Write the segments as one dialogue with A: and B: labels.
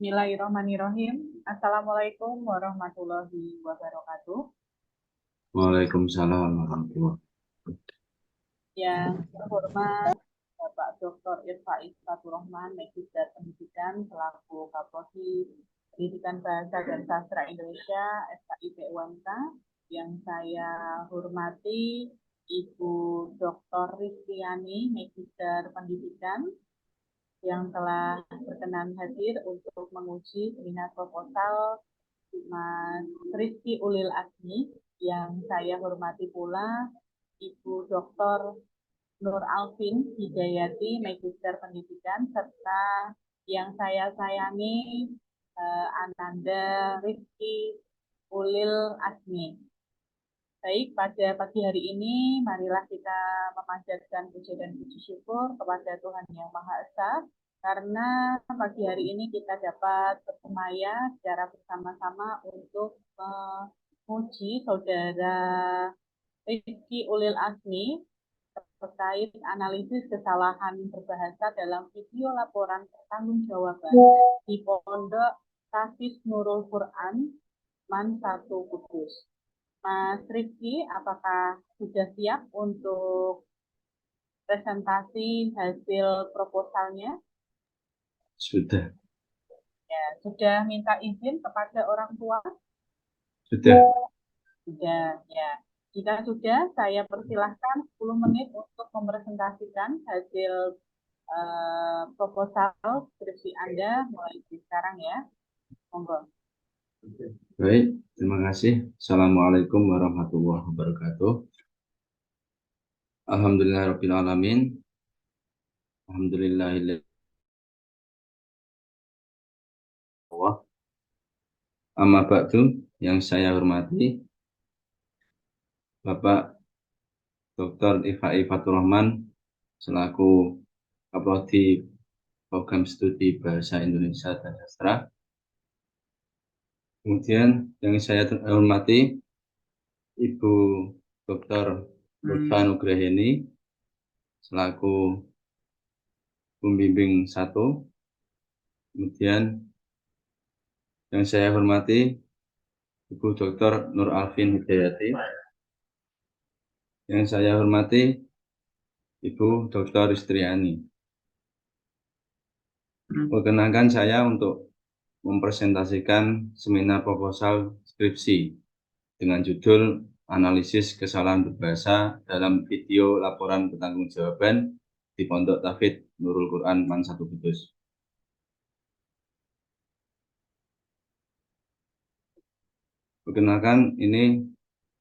A: Bismillahirrahmanirrahim. Assalamualaikum warahmatullahi wabarakatuh.
B: Waalaikumsalam warahmatullahi
A: Yang terhormat Bapak Dr. Irfaiz Faturrahman, Magister Pendidikan selaku Kapolri Pendidikan Bahasa dan Sastra Indonesia (FKIP UMK). Yang saya hormati Ibu Dr. Ristiani, Magister Pendidikan, yang telah berkenan hadir untuk menguji seminar proposal Mas Rizky Ulil Agni. Yang saya hormati pula Ibu Dr. Nur Alvin Hidayati, Magister Pendidikan, serta yang saya sayangi Ananda Rizky Ulil Agni. Baik, pada pagi hari ini marilah kita memanjatkan puji dan puji syukur kepada Tuhan Yang Maha Esa, karena pagi hari ini kita dapat bersemaya secara bersama-sama untuk memuji saudara Rizky Ulil Agni terkait analisis kesalahan berbahasa dalam video laporan pertanggungjawaban di Pondok Tahfiz Nurul Quran Man 1 Kudus. Mas Rizky, apakah sudah siap untuk presentasi hasil proposalnya?
B: Sudah,
A: Ya, sudah minta izin kepada orang tua?
B: sudah.
A: Sudah, ya. Jika sudah, saya persilahkan 10 menit untuk mempresentasikan hasil proposal skripsi Anda mulai dari sekarang ya. Monggo.
B: Baik, terima kasih. Assalamualaikum warahmatullahi wabarakatuh. Alhamdulillahirabbil alamin. Alhamdulillahilladzi amma ba'du, yang saya hormati Bapak Dr. Ifai Faturrahman selaku Kaprodi Program Studi Bahasa Indonesia dan Sastra. Kemudian yang saya hormati Ibu Dr. Lutfa Nugraheni selaku pembimbing 1. Kemudian yang saya hormati Ibu Dr. Nur Alvin Hidayati. Yang saya hormati Ibu Dr. Ristriani. Perkenankan saya untuk mempresentasikan seminar proposal skripsi dengan judul Analisis Kesalahan Berbahasa dalam Video Laporan Pertanggungjawaban di Pondok Tahfiz Nurul Quran Man 1 Kudus. Perkenalkan, ini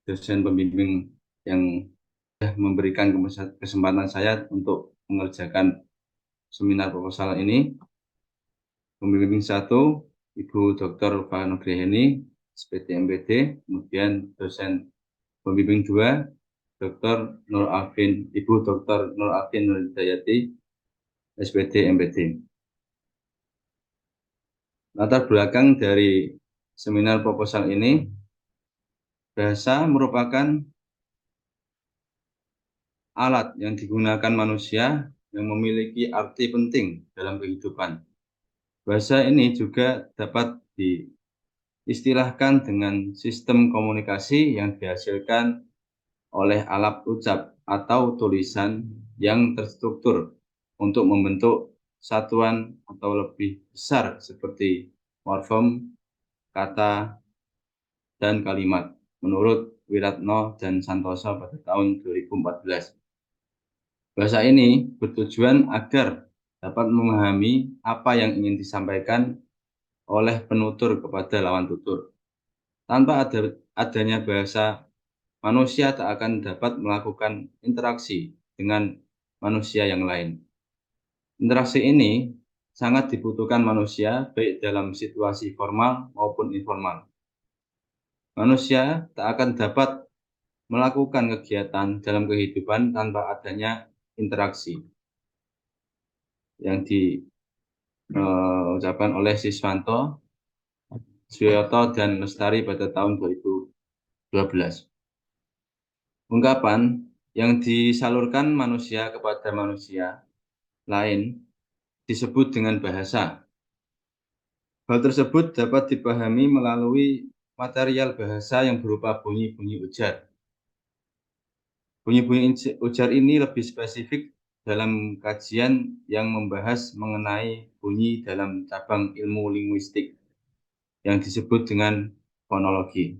B: dosen pembimbing yang memberikan kesempatan saya untuk mengerjakan seminar proposal ini. Pembimbing 1, Ibu Dr. Lutfa Nugraheni, SPD MPD, kemudian dosen pembimbing 2, Dr. Nur Alvin, Ibu Dr. Nur Alvin Nur Hidayati, SPD MPD. Latar belakang dari seminar proposal ini, bahasa merupakan alat yang digunakan manusia yang memiliki arti penting dalam kehidupan. Bahasa ini juga dapat diistilahkan dengan sistem komunikasi yang dihasilkan oleh alat ucap atau tulisan yang terstruktur untuk membentuk satuan atau lebih besar seperti morfem, kata, dan kalimat, menurut Wiratno dan Santoso pada tahun 2014. Bahasa ini bertujuan agar dapat memahami apa yang ingin disampaikan oleh penutur kepada lawan tutur. Tanpa adanya bahasa, manusia tak akan dapat melakukan interaksi dengan manusia yang lain. Interaksi ini sangat dibutuhkan manusia baik dalam situasi formal maupun informal. Manusia tak akan dapat melakukan kegiatan dalam kehidupan tanpa adanya interaksi yang diucapkan oleh Siswanto, Suyoto, dan Lestari pada tahun 2012. Ungkapan yang disalurkan manusia kepada manusia lain disebut dengan bahasa. Hal tersebut dapat dipahami melalui material bahasa yang berupa bunyi-bunyi ujar. Bunyi-bunyi ujar ini lebih spesifik dalam kajian yang membahas mengenai bunyi dalam cabang ilmu linguistik yang disebut dengan fonologi.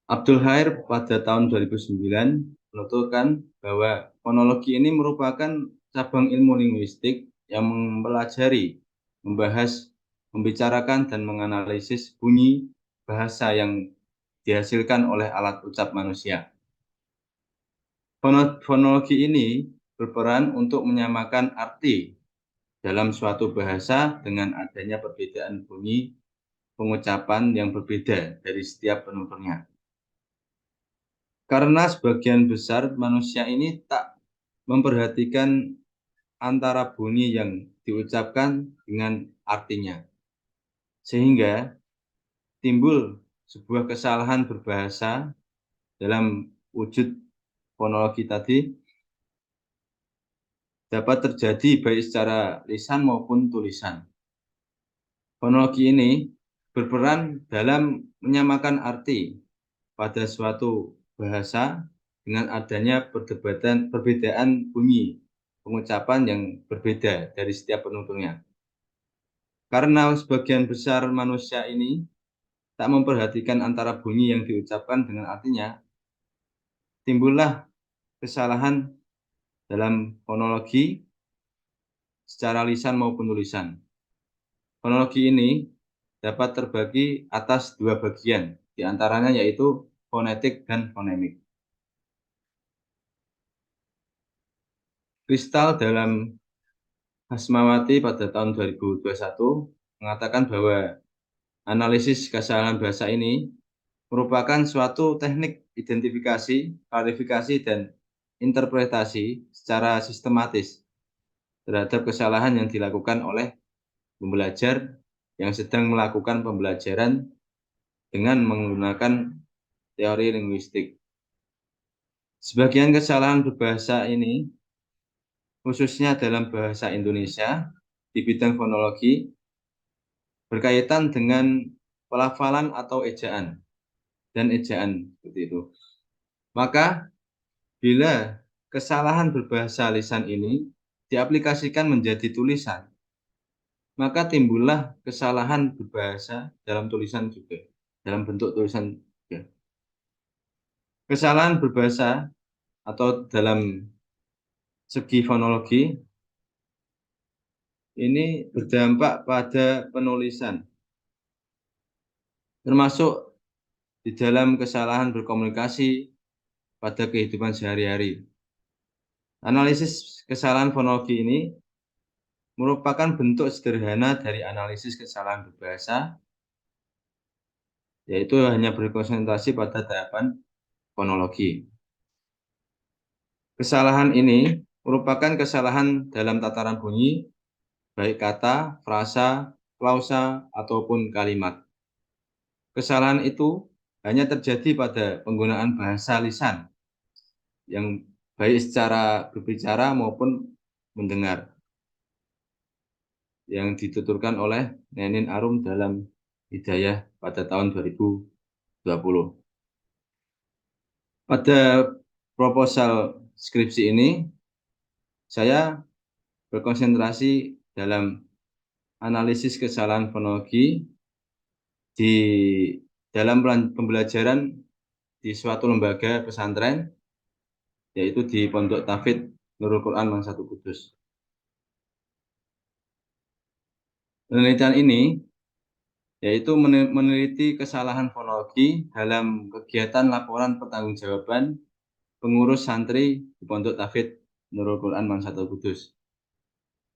B: Abdul Khair pada tahun 2009 menuturkan bahwa fonologi ini merupakan cabang ilmu linguistik yang mempelajari, membahas, membicarakan, dan menganalisis bunyi bahasa yang dihasilkan oleh alat ucap manusia. Fonologi ini berperan untuk menyamakan arti dalam suatu bahasa dengan adanya perbedaan bunyi pengucapan yang berbeda dari setiap penuturnya. Karena sebagian besar manusia ini tak memperhatikan antara bunyi yang diucapkan dengan artinya, sehingga timbul sebuah kesalahan berbahasa dalam wujud fonologi tadi dapat terjadi baik secara lisan maupun tulisan. Fonologi ini berperan dalam menyamakan arti pada suatu bahasa dengan adanya perbedaan bunyi pengucapan yang berbeda dari setiap penuturnya. Karena sebagian besar manusia ini tak memperhatikan antara bunyi yang diucapkan dengan artinya, timbullah kesalahan dalam fonologi secara lisan maupun tulisan. Fonologi ini dapat terbagi atas dua bagian, di antaranya yaitu fonetik dan fonemik. Kristal dalam Hasmawati pada tahun 2021 mengatakan bahwa analisis kesalahan bahasa ini merupakan suatu teknik identifikasi, klarifikasi, dan interpretasi secara sistematis terhadap kesalahan yang dilakukan oleh pembelajar yang sedang melakukan pembelajaran dengan menggunakan teori linguistik. Sebagian kesalahan berbahasa ini, khususnya dalam bahasa Indonesia, di bidang fonologi, berkaitan dengan pelafalan atau ejaan dan ejaan seperti itu. Maka bila kesalahan berbahasa lisan ini diaplikasikan menjadi tulisan, maka timbullah kesalahan berbahasa dalam tulisan juga, dalam bentuk tulisan juga. Kesalahan berbahasa atau dalam segi fonologi ini berdampak pada penulisan, termasuk di dalam kesalahan berkomunikasi pada kehidupan sehari-hari. Analisis kesalahan fonologi ini merupakan bentuk sederhana dari analisis kesalahan berbahasa, yaitu hanya berkonsentrasi pada tahapan fonologi. Kesalahan ini merupakan kesalahan dalam tataran bunyi, baik kata, frasa, klausa, ataupun kalimat. Kesalahan itu hanya terjadi pada penggunaan bahasa lisan yang baik secara berbicara maupun mendengar, yang dituturkan oleh Nenin Arum dalam Hidayah pada tahun 2020. Pada proposal skripsi ini, saya berkonsentrasi dalam analisis kesalahan fonologi di dalam pembelajaran di suatu lembaga pesantren, yaitu di Pondok Tahfidz Nurul Quran Mansatu Kudus. Penelitian ini yaitu meneliti kesalahan fonologi dalam kegiatan laporan pertanggungjawaban pengurus santri di Pondok Tahfidz Nurul Quran Mansatu Kudus.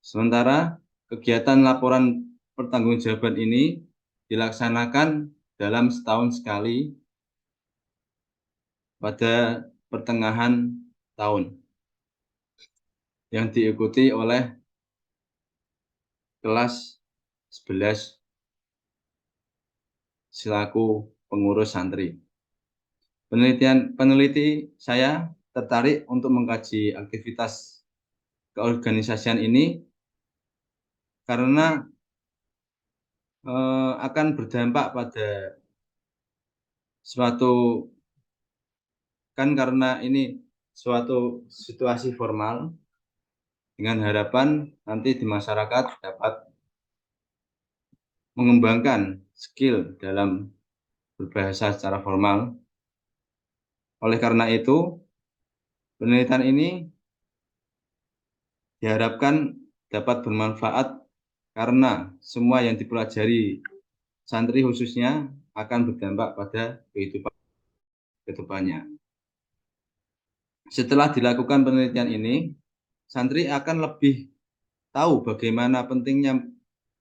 B: Sementara kegiatan laporan pertanggungjawaban ini dilaksanakan dalam setahun sekali pada pertengahan tahun, yang diikuti oleh kelas 11 selaku pengurus santri. Peneliti saya tertarik untuk mengkaji aktivitas keorganisasian ini karena akan berdampak pada suatu, kan karena ini suatu situasi formal, dengan harapan nanti di masyarakat dapat mengembangkan skill dalam berbahasa secara formal. Oleh karena itu, penelitian ini diharapkan dapat bermanfaat karena semua yang dipelajari santri khususnya akan berdampak pada kehidupannya. Setelah dilakukan penelitian ini, santri akan lebih tahu bagaimana pentingnya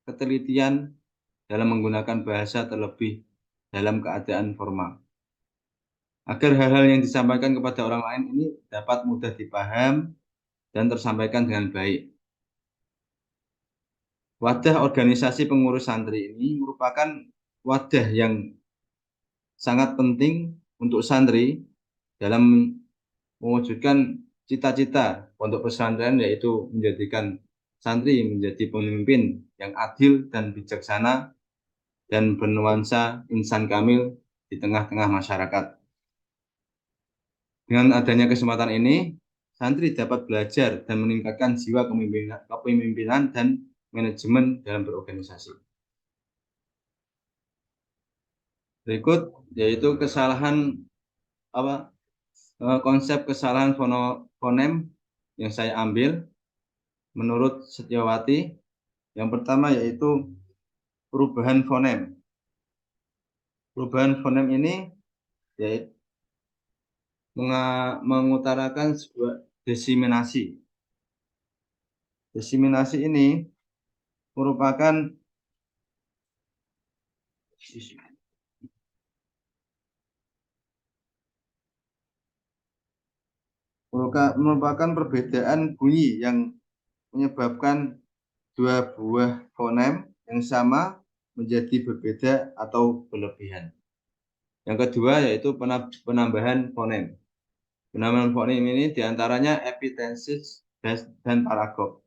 B: ketelitian dalam menggunakan bahasa terlebih dalam keadaan formal. Agar hal-hal yang disampaikan kepada orang lain ini dapat mudah dipaham dan tersampaikan dengan baik. Wadah organisasi pengurus santri ini merupakan wadah yang sangat penting untuk santri dalam mewujudkan cita-cita pondok pesantren, yaitu menjadikan santri menjadi pemimpin yang adil dan bijaksana dan bernuansa insan kamil di tengah-tengah masyarakat. Dengan adanya kesempatan ini, santri dapat belajar dan meningkatkan jiwa kepemimpinan dan manajemen dalam berorganisasi. Berikut yaitu konsep kesalahan fonem yang saya ambil menurut Setiawati. Yang pertama yaitu perubahan fonem. Perubahan fonem ini yaitu mengutarakan sebuah desiminasi. Desiminasi ini merupakan perbedaan bunyi yang menyebabkan dua buah fonem yang sama menjadi berbeda atau berlebihan. Yang kedua yaitu penambahan fonem. Penambahan fonem ini diantaranya epitensis dan paragok.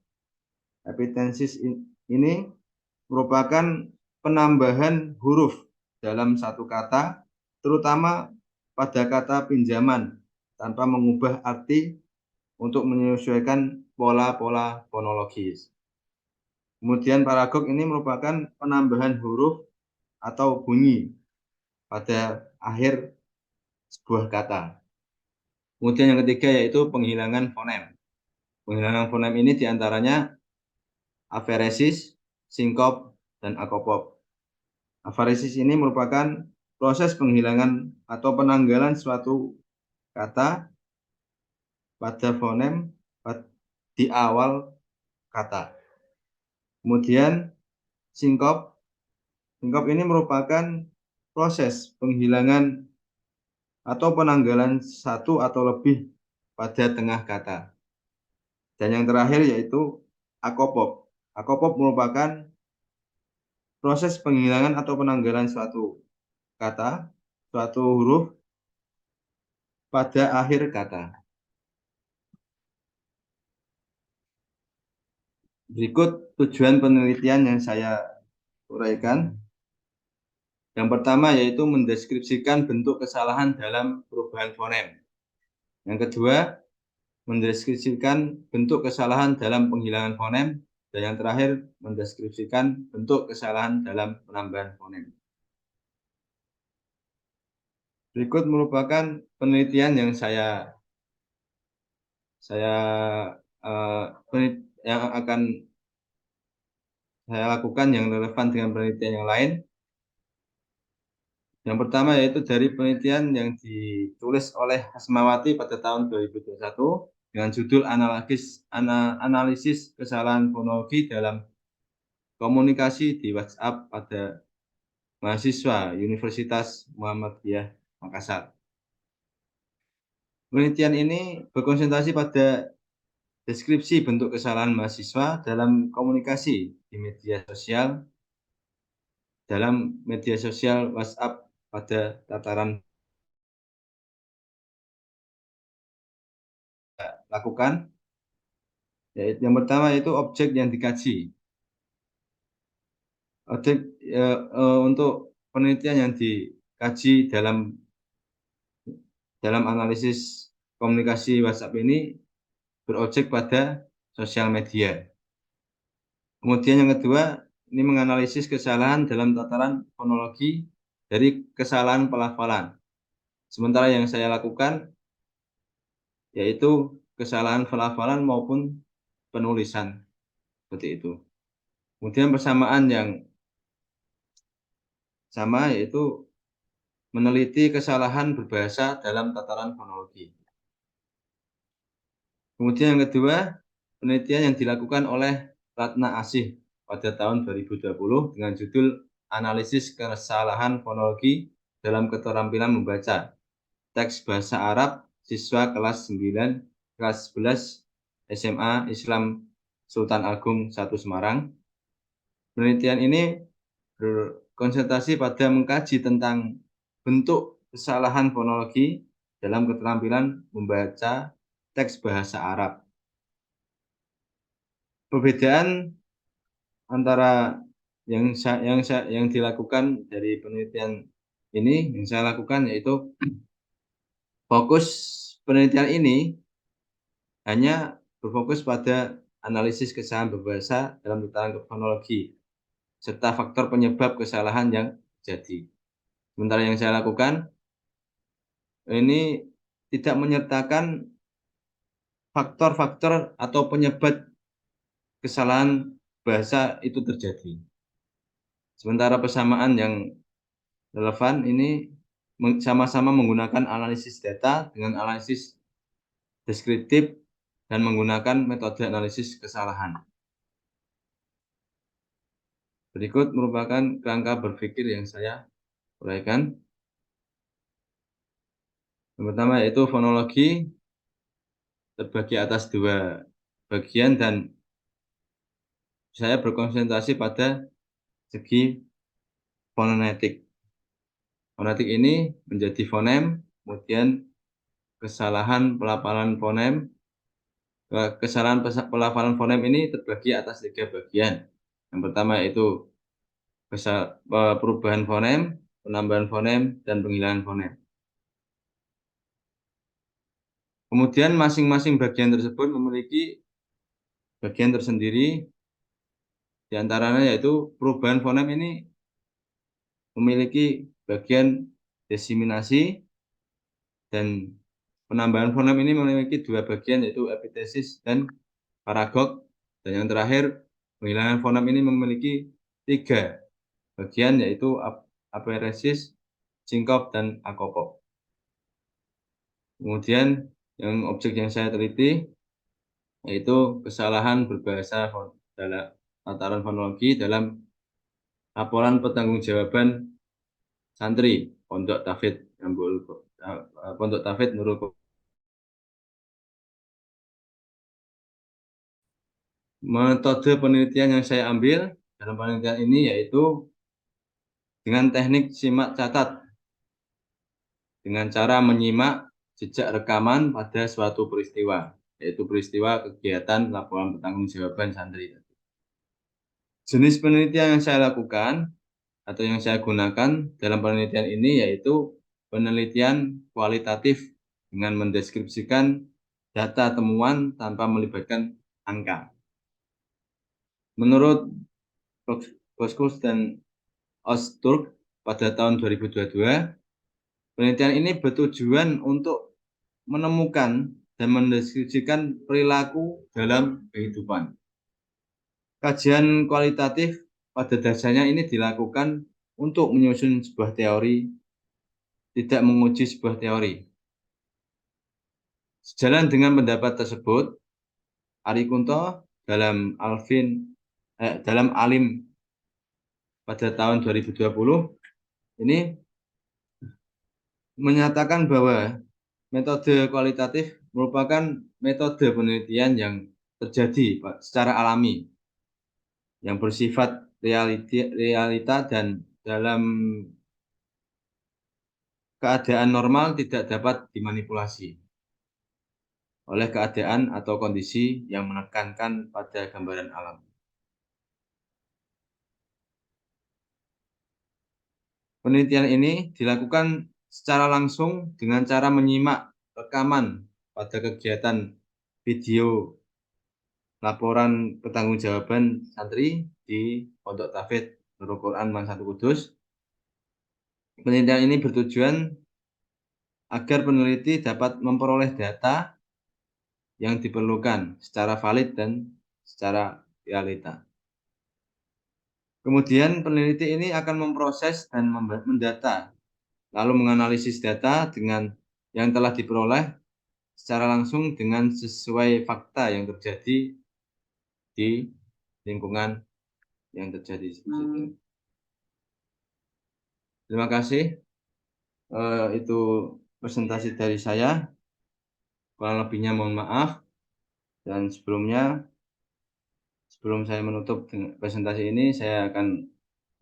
B: Epitensis ini merupakan penambahan huruf dalam satu kata, terutama pada kata pinjaman, tanpa mengubah arti untuk menyesuaikan pola-pola fonologis. Kemudian paragok ini merupakan penambahan huruf atau bunyi pada akhir sebuah kata. Kemudian yang ketiga yaitu penghilangan fonem. Penghilangan fonem ini diantaranya aferesis, sinkop, dan akopop. Aferesis ini merupakan proses penghilangan atau penanggalan suatu kata pada fonem di awal kata. Kemudian sinkop ini merupakan proses penghilangan atau penanggalan satu atau lebih pada tengah kata. Dan yang terakhir yaitu akopop. Akopop merupakan proses penghilangan atau penanggalan suatu kata, suatu huruf pada akhir kata. Berikut tujuan penelitian yang saya uraikan. Yang pertama yaitu mendeskripsikan bentuk kesalahan dalam perubahan fonem. Yang kedua, mendeskripsikan bentuk kesalahan dalam penghilangan fonem. Dan yang terakhir, mendeskripsikan bentuk kesalahan dalam penambahan fonem. Berikut merupakan penelitian yang yang akan saya lakukan yang relevan dengan penelitian yang lain. Yang pertama yaitu dari penelitian yang ditulis oleh Hasmawati pada tahun 2021 dengan judul analisis kesalahan fonologi dalam komunikasi di WhatsApp pada mahasiswa Universitas Muhammadiyah Makassar. Penelitian ini berkonsentrasi pada deskripsi bentuk kesalahan mahasiswa dalam komunikasi di dalam media sosial WhatsApp pada tataran lakukan. Yang pertama itu objek yang dikaji. Objek untuk penelitian yang dikaji dalam analisis komunikasi WhatsApp ini berobjek pada sosial media. Kemudian yang kedua, ini menganalisis kesalahan dalam tataran fonologi dari kesalahan pelafalan. Sementara yang saya lakukan yaitu kesalahan pelafalan maupun penulisan, seperti itu. Kemudian persamaan yang sama yaitu meneliti kesalahan berbahasa dalam tataran fonologi. Kemudian yang kedua, penelitian yang dilakukan oleh Ratna Asih pada tahun 2020 dengan judul Analisis Kesalahan Fonologi dalam Keterampilan Membaca Teks Bahasa Arab Siswa kelas 9, kelas 11 SMA Islam Sultan Agung 1 Semarang. Penelitian ini berkonsentrasi pada mengkaji tentang bentuk kesalahan fonologi dalam keterampilan membaca teks bahasa Arab. Perbedaan antara yang dilakukan dari penelitian ini yang saya lakukan yaitu fokus penelitian ini hanya berfokus pada analisis kesalahan berbahasa dalam tataran fonologi serta faktor penyebab kesalahan yang terjadi. Sementara yang saya lakukan ini tidak menyertakan faktor-faktor atau penyebab kesalahan bahasa itu terjadi. Sementara persamaan yang relevan ini sama-sama menggunakan analisis data dengan analisis deskriptif dan menggunakan metode analisis kesalahan. Berikut merupakan kerangka berpikir yang saya uraikan. Yang pertama yaitu fonologi terbagi atas dua bagian dan saya berkonsentrasi pada segi fonetik. Fonetik ini menjadi fonem, kemudian kesalahan pelafalan fonem. Kesalahan pelafalan fonem ini terbagi atas 3 bagian. Yang pertama yaitu perubahan fonem, penambahan fonem, dan penghilangan fonem. Kemudian masing-masing bagian tersebut memiliki bagian tersendiri, diantaranya yaitu perubahan fonem ini memiliki bagian desiminasi dan penambahan fonem ini memiliki 2 bagian yaitu epitesis dan paragog, dan yang terakhir penghilangan fonem ini memiliki 3 bagian yaitu aperesis, sinkop, dan akopok. Kemudian yang objek yang saya teliti yaitu kesalahan berbahasa dalam tataran fonologi dalam laporan pertanggungjawaban santri Pondok Tafid Nurul Quran. Metode penelitian yang saya ambil dalam penelitian ini yaitu dengan teknik simak catat, dengan cara menyimak jejak rekaman pada suatu peristiwa, yaitu peristiwa kegiatan laporan pertanggungjawaban santri. Jenis penelitian yang saya lakukan atau yang saya gunakan dalam penelitian ini yaitu penelitian kualitatif dengan mendeskripsikan data temuan tanpa melibatkan angka. Menurut Boskus dan Osturk pada tahun 2022, penelitian ini bertujuan untuk menemukan dan mendeskripsikan perilaku dalam kehidupan. Kajian kualitatif pada dasarnya ini dilakukan untuk menyusun sebuah teori, tidak menguji sebuah teori. Sejalan dengan pendapat tersebut, Ari Kunto dalam Alim pada tahun 2020 ini menyatakan bahwa metode kualitatif merupakan metode penelitian yang terjadi secara alami, yang bersifat realita dan dalam keadaan normal tidak dapat dimanipulasi. oleh keadaan atau kondisi yang menekankan pada gambaran alam. Penelitian ini dilakukan secara langsung dengan cara menyimak rekaman pada kegiatan video laporan pertanggungjawaban santri di Pondok Tahfidz Nurul Quran Man 1 Kudus. Penelitian ini bertujuan agar peneliti dapat memperoleh data yang diperlukan secara valid dan secara realita. Kemudian peneliti ini akan memproses dan mendata, lalu menganalisis data dengan yang telah diperoleh secara langsung dengan sesuai fakta yang terjadi di lingkungan yang terjadi. Terima kasih. Itu presentasi dari saya. Kurang lebihnya mohon maaf. Dan sebelum saya menutup presentasi ini, saya akan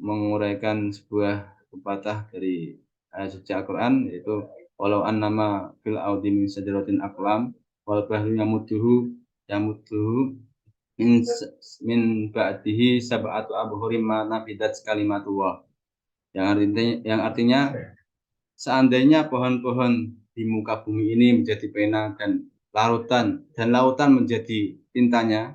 B: menguraikan sebuah pepatah dari ayat suci Al-Quran, yaitu walau annama fil audi min sajaratin aqlam wal bahru yamuduhu min ba'dihi sab'atu abhurim ma nafidat kalimatullah. Yang artinya seandainya pohon-pohon di muka bumi ini menjadi pena dan lautan menjadi tintanya,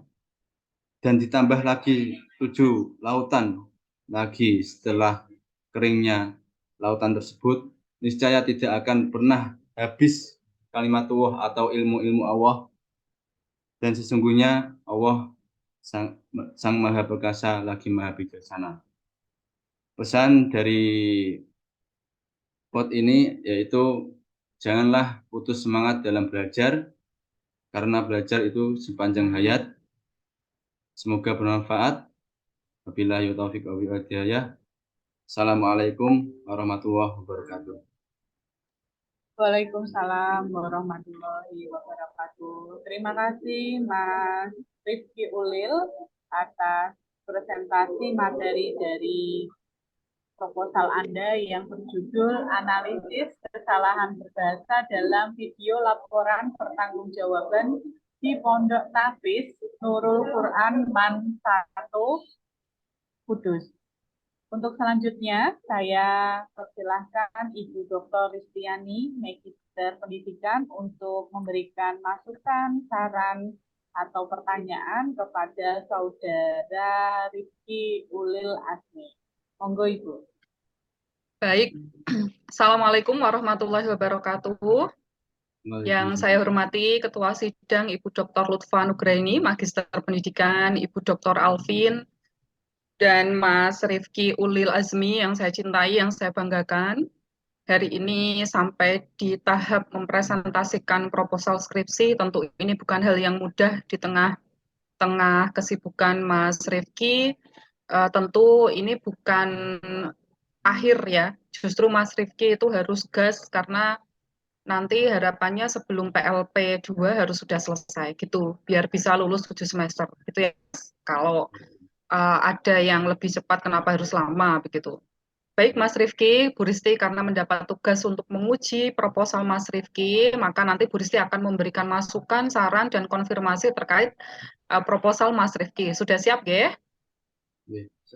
B: dan ditambah lagi 7 lautan lagi setelah keringnya lautan tersebut, niscaya tidak akan pernah habis kalimat Allah atau ilmu-ilmu Allah, dan sesungguhnya Allah sang Maha Perkasa lagi Maha Bijaksana. Pesan dari quote ini yaitu janganlah putus semangat dalam belajar, karena belajar itu sepanjang hayat. Semoga bermanfaat. Wabillahi taufiq wal hidayah. Assalamualaikum warahmatullahi wabarakatuh.
A: Waalaikumsalam warahmatullahi wabarakatuh. Terima kasih Mas Rifki Ulil atas presentasi materi dari proposal Anda yang berjudul Analisis Kesalahan Berbahasa dalam Video Laporan Pertanggungjawaban di Pondok Tahfidz Nurul Quran Man 1 Kudus. Untuk selanjutnya, saya persilahkan Ibu Dr. Ristiani, Magister Pendidikan, untuk memberikan masukan, saran, atau pertanyaan kepada Saudara Rifki Ulil Azmi. Monggo, Ibu.
C: Baik, Assalamualaikum warahmatullahi wabarakatuh. Yang saya hormati Ketua Sidang Ibu Dr. Lutfa Nugraini, Magister Pendidikan, Ibu Dr. Alvin, dan Mas Rifki Ulil Azmi yang saya cintai, yang saya banggakan. Hari ini sampai di tahap mempresentasikan proposal skripsi, tentu ini bukan hal yang mudah di tengah kesibukan Mas Rifki. Tentu ini bukan akhir ya, justru Mas Rifki itu harus gas karena nanti harapannya sebelum PLP 2 harus sudah selesai gitu, biar bisa lulus 7 semester gitu ya. Kalau ada yang lebih cepat kenapa harus lama begitu. Baik Mas Rifki, Bu Risti karena mendapat tugas untuk menguji proposal Mas Rifki, maka nanti Bu Risti akan memberikan masukan, saran, dan konfirmasi terkait proposal Mas Rifki. Sudah siap ya?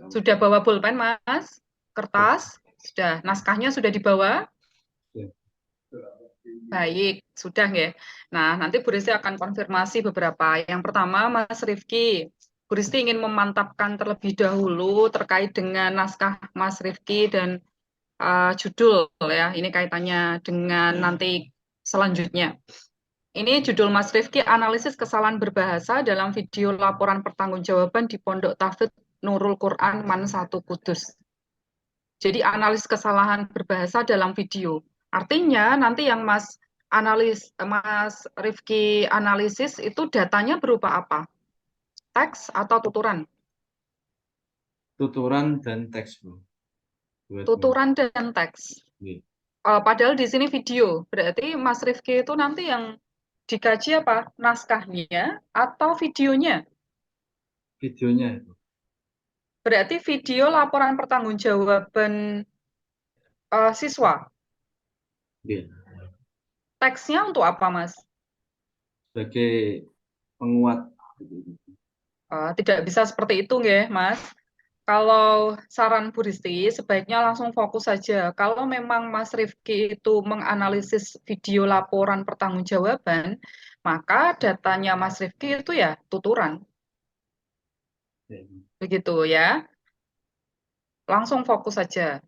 C: Sudah bawa pulpen Mas? Kertas? Sudah. Naskahnya sudah dibawa? Baik, sudah ya. Nah, nanti Bu Risti akan konfirmasi beberapa. Yang pertama, Mas Rifki. Bu Risti ingin memantapkan terlebih dahulu terkait dengan naskah Mas Rifki dan judul ya. Ini kaitannya dengan nanti selanjutnya. Ini judul Mas Rifki, Analisis Kesalahan Berbahasa dalam Video Laporan Pertanggungjawaban di Pondok Tahfidz Nurul Quran Man 1 Kudus. Jadi analis kesalahan berbahasa dalam video. Artinya nanti yang Mas Rifki analisis itu datanya berupa apa? Teks atau tuturan?
B: Tuturan dan teks, Bu.
C: Tuturan dan teks. Padahal di sini video. Berarti Mas Rifki itu nanti yang dikaji apa? Naskahnya atau videonya?
B: Videonya itu.
C: Berarti video laporan pertanggungjawaban siswa.
B: Yeah.
C: Teksnya untuk apa, Mas?
B: sebagai penguat.
C: Tidak bisa seperti itu, nggih, Mas. Kalau saran Bu Risti, sebaiknya langsung fokus saja. Kalau memang Mas Rifki itu menganalisis video laporan pertanggungjawaban, maka datanya Mas Rifki itu ya tuturan. Begitu ya. Langsung fokus saja.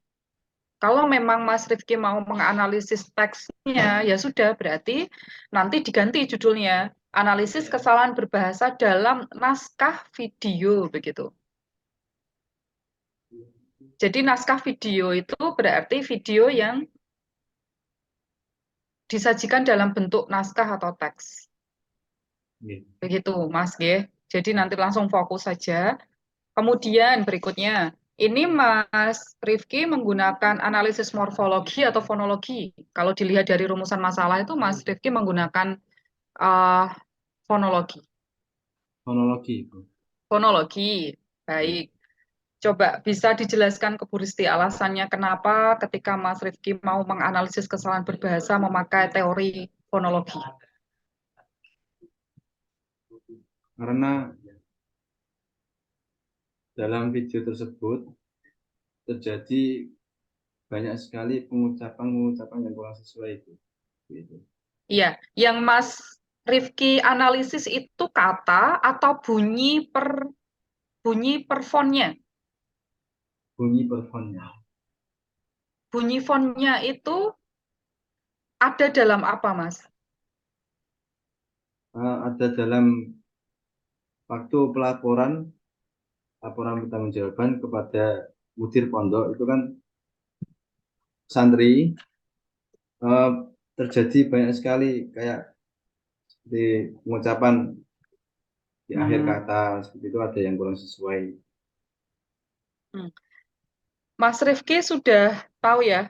C: Kalau memang Mas Rifki mau menganalisis teksnya, ya sudah, berarti nanti diganti judulnya. Analisis kesalahan berbahasa dalam naskah video, begitu. Jadi naskah video itu berarti video yang disajikan dalam bentuk naskah atau teks. Begitu, Mas G. Jadi nanti langsung fokus saja. Kemudian berikutnya, ini Mas Rifki menggunakan analisis morfologi atau fonologi. Kalau dilihat dari rumusan masalah itu, Mas Rifki menggunakan uh, fonologi.
B: Fonologi itu.
C: Fonologi, baik. Coba bisa dijelaskan ke Bu Risti alasannya kenapa ketika Mas Rifki mau menganalisis kesalahan berbahasa memakai teori fonologi.
B: Karena dalam video tersebut terjadi banyak sekali pengucapan-pengucapan yang kurang sesuai itu. Gitu.
C: Iya, yang Mas Rifki analisis itu kata atau bunyi per fontnya.
B: Bunyi per fontnya.
C: Bunyi fontnya itu ada dalam apa, Mas?
B: Ada dalam waktu laporan pertanggungjawaban kepada mudir pondok itu kan santri terjadi banyak sekali kayak di pengucapan di akhir kata seperti itu ada yang kurang sesuai.
C: Mas Rifki sudah tahu ya,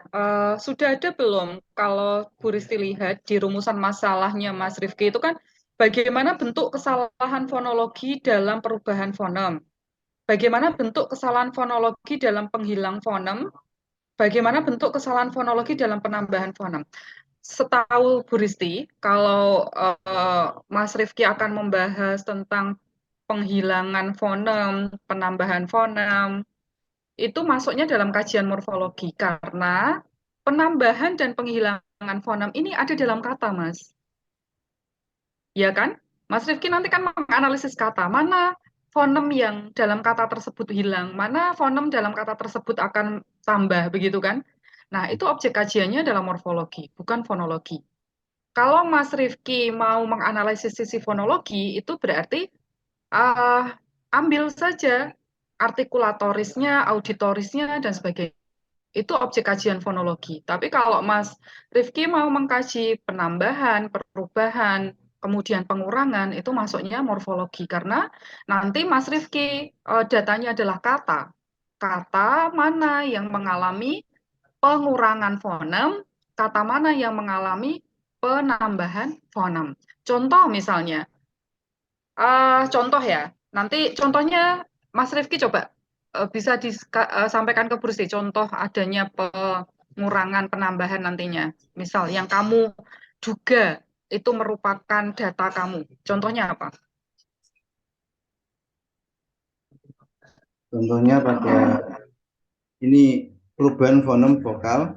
C: sudah ada belum kalau Bu Risti lihat di rumusan masalahnya Mas Rifki itu kan bagaimana bentuk kesalahan fonologi dalam perubahan fonem, bagaimana bentuk kesalahan fonologi dalam penghilang fonem, bagaimana bentuk kesalahan fonologi dalam penambahan fonem. Setahu Bu Risti, kalau Mas Rifki akan membahas tentang penghilangan fonem, penambahan fonem, itu masuknya dalam kajian morfologi karena penambahan dan penghilangan fonem ini ada dalam kata, Mas. Ya kan? Mas Rifki nanti kan menganalisis kata, mana fonem yang dalam kata tersebut hilang, mana fonem dalam kata tersebut akan tambah, begitu kan? Nah, itu objek kajiannya adalah morfologi, bukan fonologi. Kalau Mas Rifki mau menganalisis sisi fonologi, itu berarti ambil saja artikulatorisnya, auditorisnya, dan sebagainya. Itu objek kajian fonologi. Tapi kalau Mas Rifki mau mengkaji penambahan, perubahan, kemudian pengurangan, itu masuknya morfologi. Karena nanti Mas Rifki datanya adalah kata. Kata mana yang mengalami pengurangan fonem, kata mana yang mengalami penambahan fonem. Contoh misalnya, contoh ya, nanti contohnya Mas Rifki coba bisa disampaikan ke Bu Risti, contoh adanya pengurangan penambahan nantinya. Misal yang kamu duga itu merupakan data kamu. Contohnya apa?
B: Contohnya pada ini perubahan fonem vokal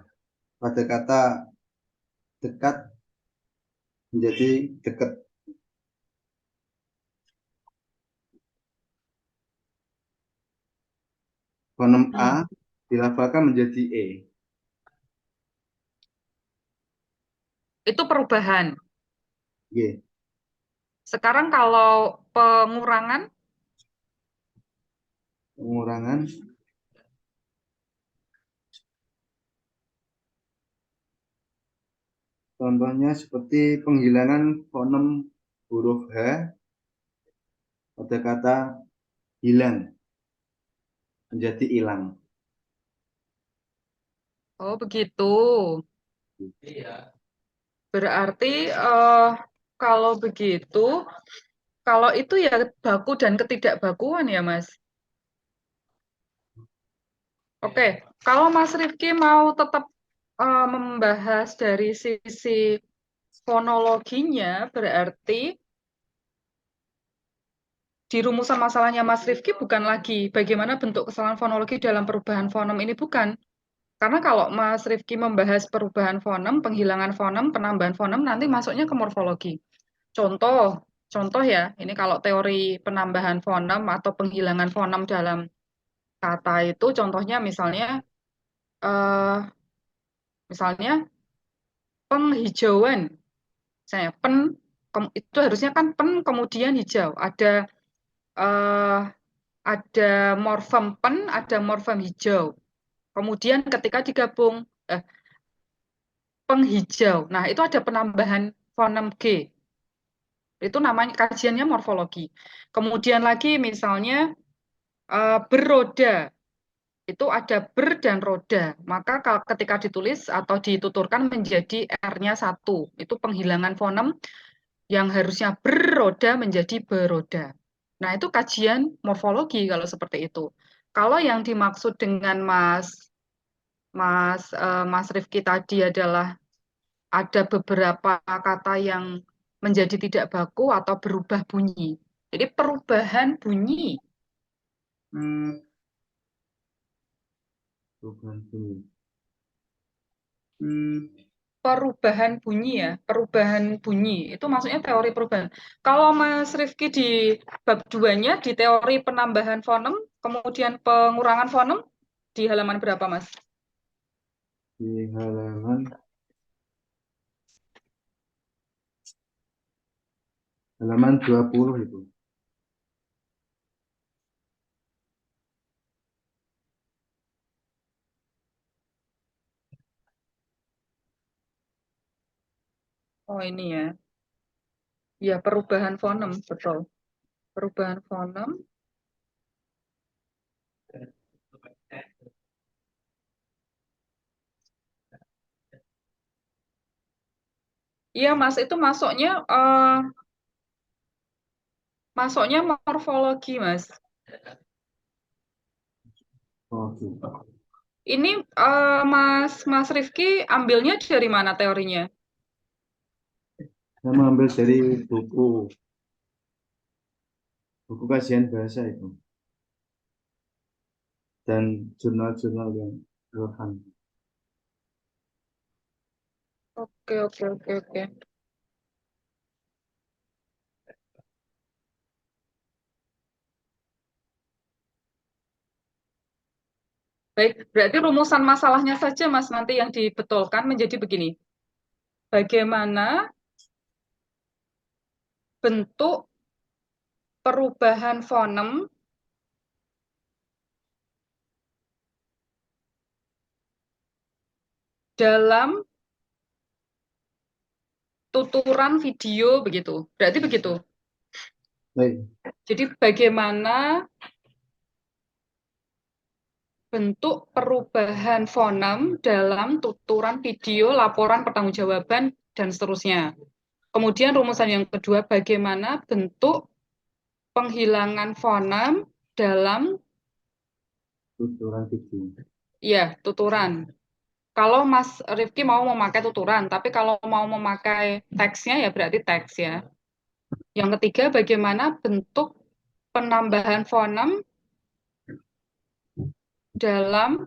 B: pada kata dekat menjadi dekat. Fonem A dilafalkan menjadi E.
C: Itu perubahan.
B: G.
C: Sekarang kalau pengurangan,
B: contohnya seperti penghilangan fonem huruf H pada kata hilang menjadi hilang.
C: oh begitu. Berarti kalau begitu, kalau itu ya baku dan ketidakbakuan ya Mas. Oke, kalau Mas Rifki mau tetap membahas dari sisi fonologinya, berarti di rumusan masalahnya Mas Rifki bukan lagi bagaimana bentuk kesalahan fonologi dalam perubahan fonem ini, bukan. Karena kalau Mas Rifki membahas perubahan fonem, penghilangan fonem, penambahan fonem, nanti masuknya ke morfologi. Contoh ya, ini kalau teori penambahan fonem atau penghilangan fonem dalam kata itu, contohnya eh, misalnya penghijauan. Saya itu harusnya kan kemudian hijau. Eh, ada morfem ada morfem hijau. Kemudian ketika digabung eh, penghijau. Nah, itu ada penambahan fonem G. Itu namanya kajiannya morfologi. Kemudian lagi misalnya beroda. Itu ada ber dan roda. Maka ketika ditulis atau dituturkan menjadi R-nya satu. Itu penghilangan fonem yang harusnya beroda menjadi beroda. Nah, itu kajian morfologi kalau seperti itu. Kalau yang dimaksud dengan Mas Rifki tadi adalah ada beberapa kata yang menjadi tidak baku atau berubah bunyi. Jadi perubahan bunyi.
B: Hmm, perubahan bunyi.
C: Perubahan bunyi ya, perubahan bunyi. Itu maksudnya teori perubahan. Kalau Mas Rifki di bab 2-nya, di teori penambahan fonem, kemudian pengurangan fonem, di halaman berapa, Mas?
B: Di halaman 20 itu.
C: Oh, ini ya. Ya, perubahan fonem, betul. Perubahan fonem. Iya, Mas, itu masuknya morfologi, Mas.
B: Oh, gitu.
C: Ini Mas Rifki ambilnya dari mana teorinya?
B: Saya mengambil dari buku kajian bahasa itu dan jurnal-jurnal yang relevan.
C: Oke, oke, oke, oke. Baik, berarti rumusan masalahnya saja, Mas, nanti yang dibetulkan menjadi begini. Bagaimana bentuk perubahan fonem dalam tuturan video begitu. Berarti begitu.
B: Baik.
C: Jadi bagaimana bentuk perubahan fonem dalam tuturan video, laporan pertanggungjawaban, dan seterusnya. Kemudian rumusan yang kedua, bagaimana bentuk penghilangan fonem dalam
B: Tuturan video.
C: ya tuturan. Kalau Mas Rifki mau memakai tuturan, tapi kalau mau memakai teksnya ya berarti teks ya. Yang ketiga, bagaimana bentuk penambahan fonem dalam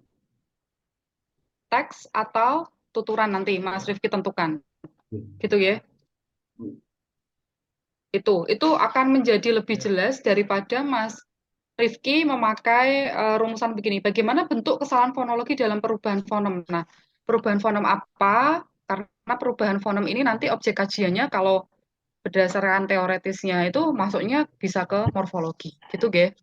C: teks atau tuturan nanti Mas Rifki tentukan. Gitu ya. Itu akan menjadi lebih jelas daripada Mas Rifki memakai rumusan begini. Bagaimana bentuk kesalahan fonologi dalam perubahan fonem? Nah, perubahan fonem apa? Karena perubahan fonem ini nanti objek kajiannya kalau berdasarkan teoretisnya itu masuknya bisa ke morfologi. Gitu, Ge.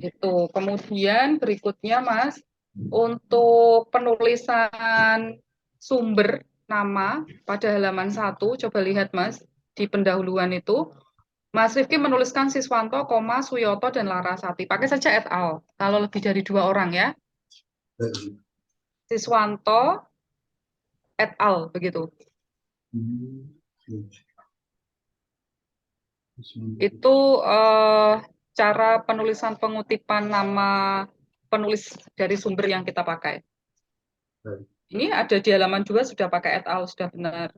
C: Itu. Kemudian berikutnya, Mas, untuk penulisan sumber nama pada halaman 1, coba lihat, Mas, di pendahuluan itu. Mas Rifki menuliskan Siswanto, Suyoto, dan Larasati. Pakai saja et al. Kalau lebih dari 2 orang ya. Siswanto, et al. Begitu. Itu cara penulisan pengutipan nama penulis dari sumber yang kita pakai. Ini ada di halaman 2 sudah pakai et al. Sudah benar.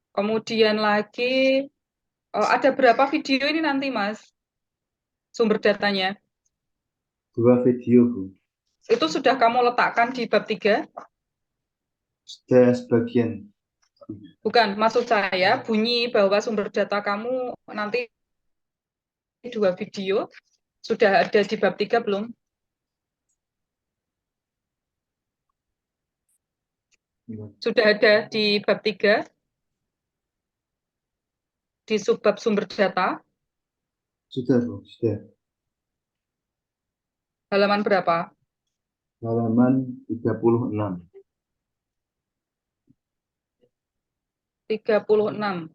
C: Kemudian lagi Ada berapa video ini nanti, Mas? Sumber datanya.
B: 2 video, Bu.
C: Itu sudah kamu letakkan di bab 3?
B: Sudah sebagian.
C: Bukan, maksud saya bunyi bahwa sumber data kamu nanti 2 video sudah ada di bab 3 belum? Sudah ada di bab 3 di subbab sumber data.
B: Sudah, Bu. Sudah.
C: Halaman berapa?
B: Halaman 36.
C: 36.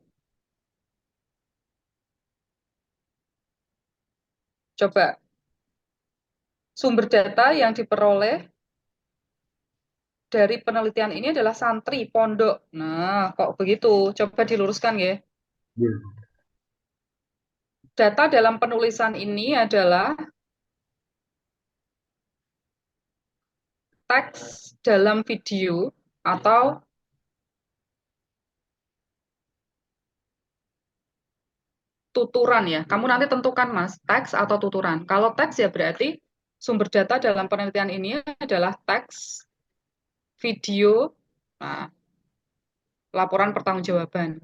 C: Coba. Sumber data yang diperoleh dari penelitian ini adalah santri, pondok. Nah, kok begitu? Coba diluruskan ya.
B: Ya.
C: Data dalam penulisan ini adalah teks dalam video atau tuturan ya. Kamu nanti tentukan, Mas, teks atau tuturan. Kalau teks ya berarti sumber data dalam penelitian ini adalah teks, video, nah, laporan pertanggungjawaban.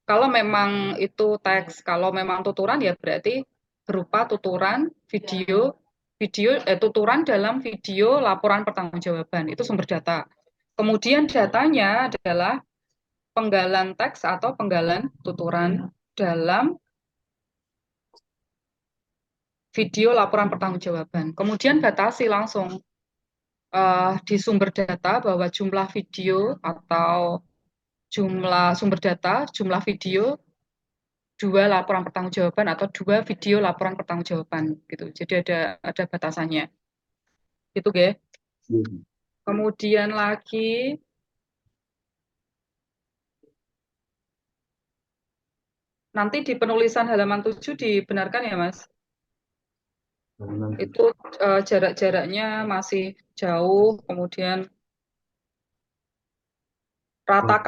C: Kalau memang itu teks, kalau memang tuturan ya berarti berupa tuturan, tuturan dalam video laporan pertanggungjawaban. Itu sumber data. Kemudian datanya adalah penggalan teks atau penggalan tuturan dalam video laporan pertanggungjawaban. Kemudian batasi langsung di sumber data bahwa jumlah video atau jumlah sumber data, jumlah video 2 laporan pertanggungjawaban atau 2 video laporan pertanggungjawaban gitu. Jadi ada batasannya. Itu, Ge.
B: Ya.
C: Kemudian lagi nanti di penulisan halaman 7 dibenarkan ya, Mas?
B: Halaman
C: Itu jarak-jaraknya masih jauh, kemudian rata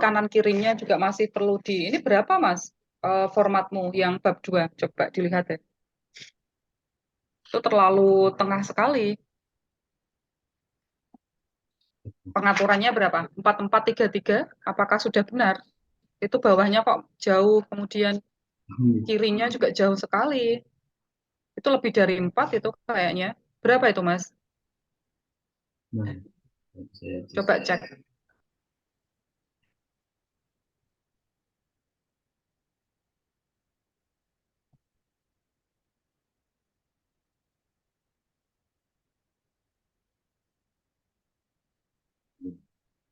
C: kanan kirinya juga masih perlu di. Ini berapa, Mas? Formatmu yang bab 2? Coba dilihat ya. Itu terlalu tengah sekali. Pengaturannya berapa? 4433? Apakah sudah benar? Itu bawahnya kok jauh, kemudian kirinya juga jauh sekali. Itu lebih dari 4 itu kayaknya. Berapa itu, Mas?
B: Nah, saya
C: Coba cek.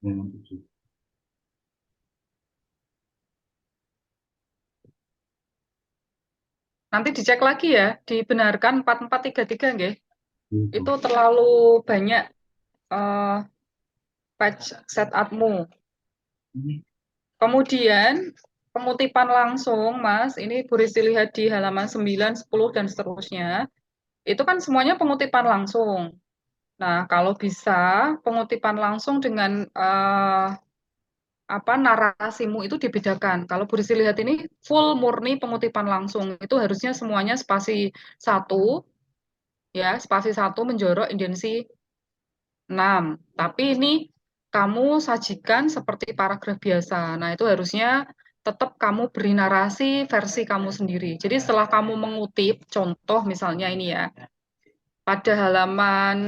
B: halaman 7.
C: Nanti dicek lagi ya, dibenarkan 4433 nggih.
B: Ya,
C: Itu terlalu banyak patch setupmu. Kemudian pengutipan langsung, Mas, ini Bu Rizky lihat di halaman 9, 10, dan seterusnya. Itu kan semuanya pengutipan langsung. Nah, kalau bisa pengutipan langsung dengan narasimu itu dibedakan. Kalau Bu Rizky lihat ini full murni pengutipan langsung. Itu harusnya semuanya spasi 1, ya, spasi 1 menjorok indensi 6. Tapi ini kamu sajikan seperti paragraf biasa. Nah, itu harusnya tetap kamu beri narasi versi kamu sendiri. Jadi setelah kamu mengutip, contoh misalnya ini ya, pada halaman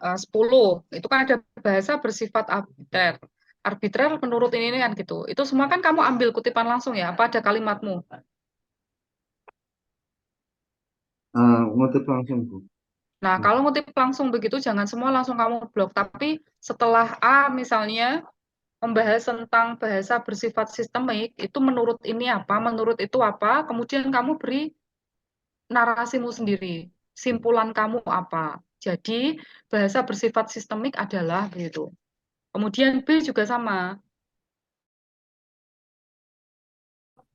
C: 10, itu kan ada bahasa bersifat arbiter. Arbitrer menurut ini kan gitu. Itu semua kan kamu ambil kutipan langsung ya, apa ada kalimatmu?
B: ngutip langsung, Bu.
C: Nah, kalau ngutip langsung begitu, jangan semua langsung kamu blok. Tapi setelah A misalnya, membahas tentang bahasa bersifat sistemik, itu menurut ini apa, menurut itu apa, kemudian kamu beri narasimu sendiri, simpulan kamu apa. Jadi, bahasa bersifat sistemik adalah begitu. Kemudian B juga sama,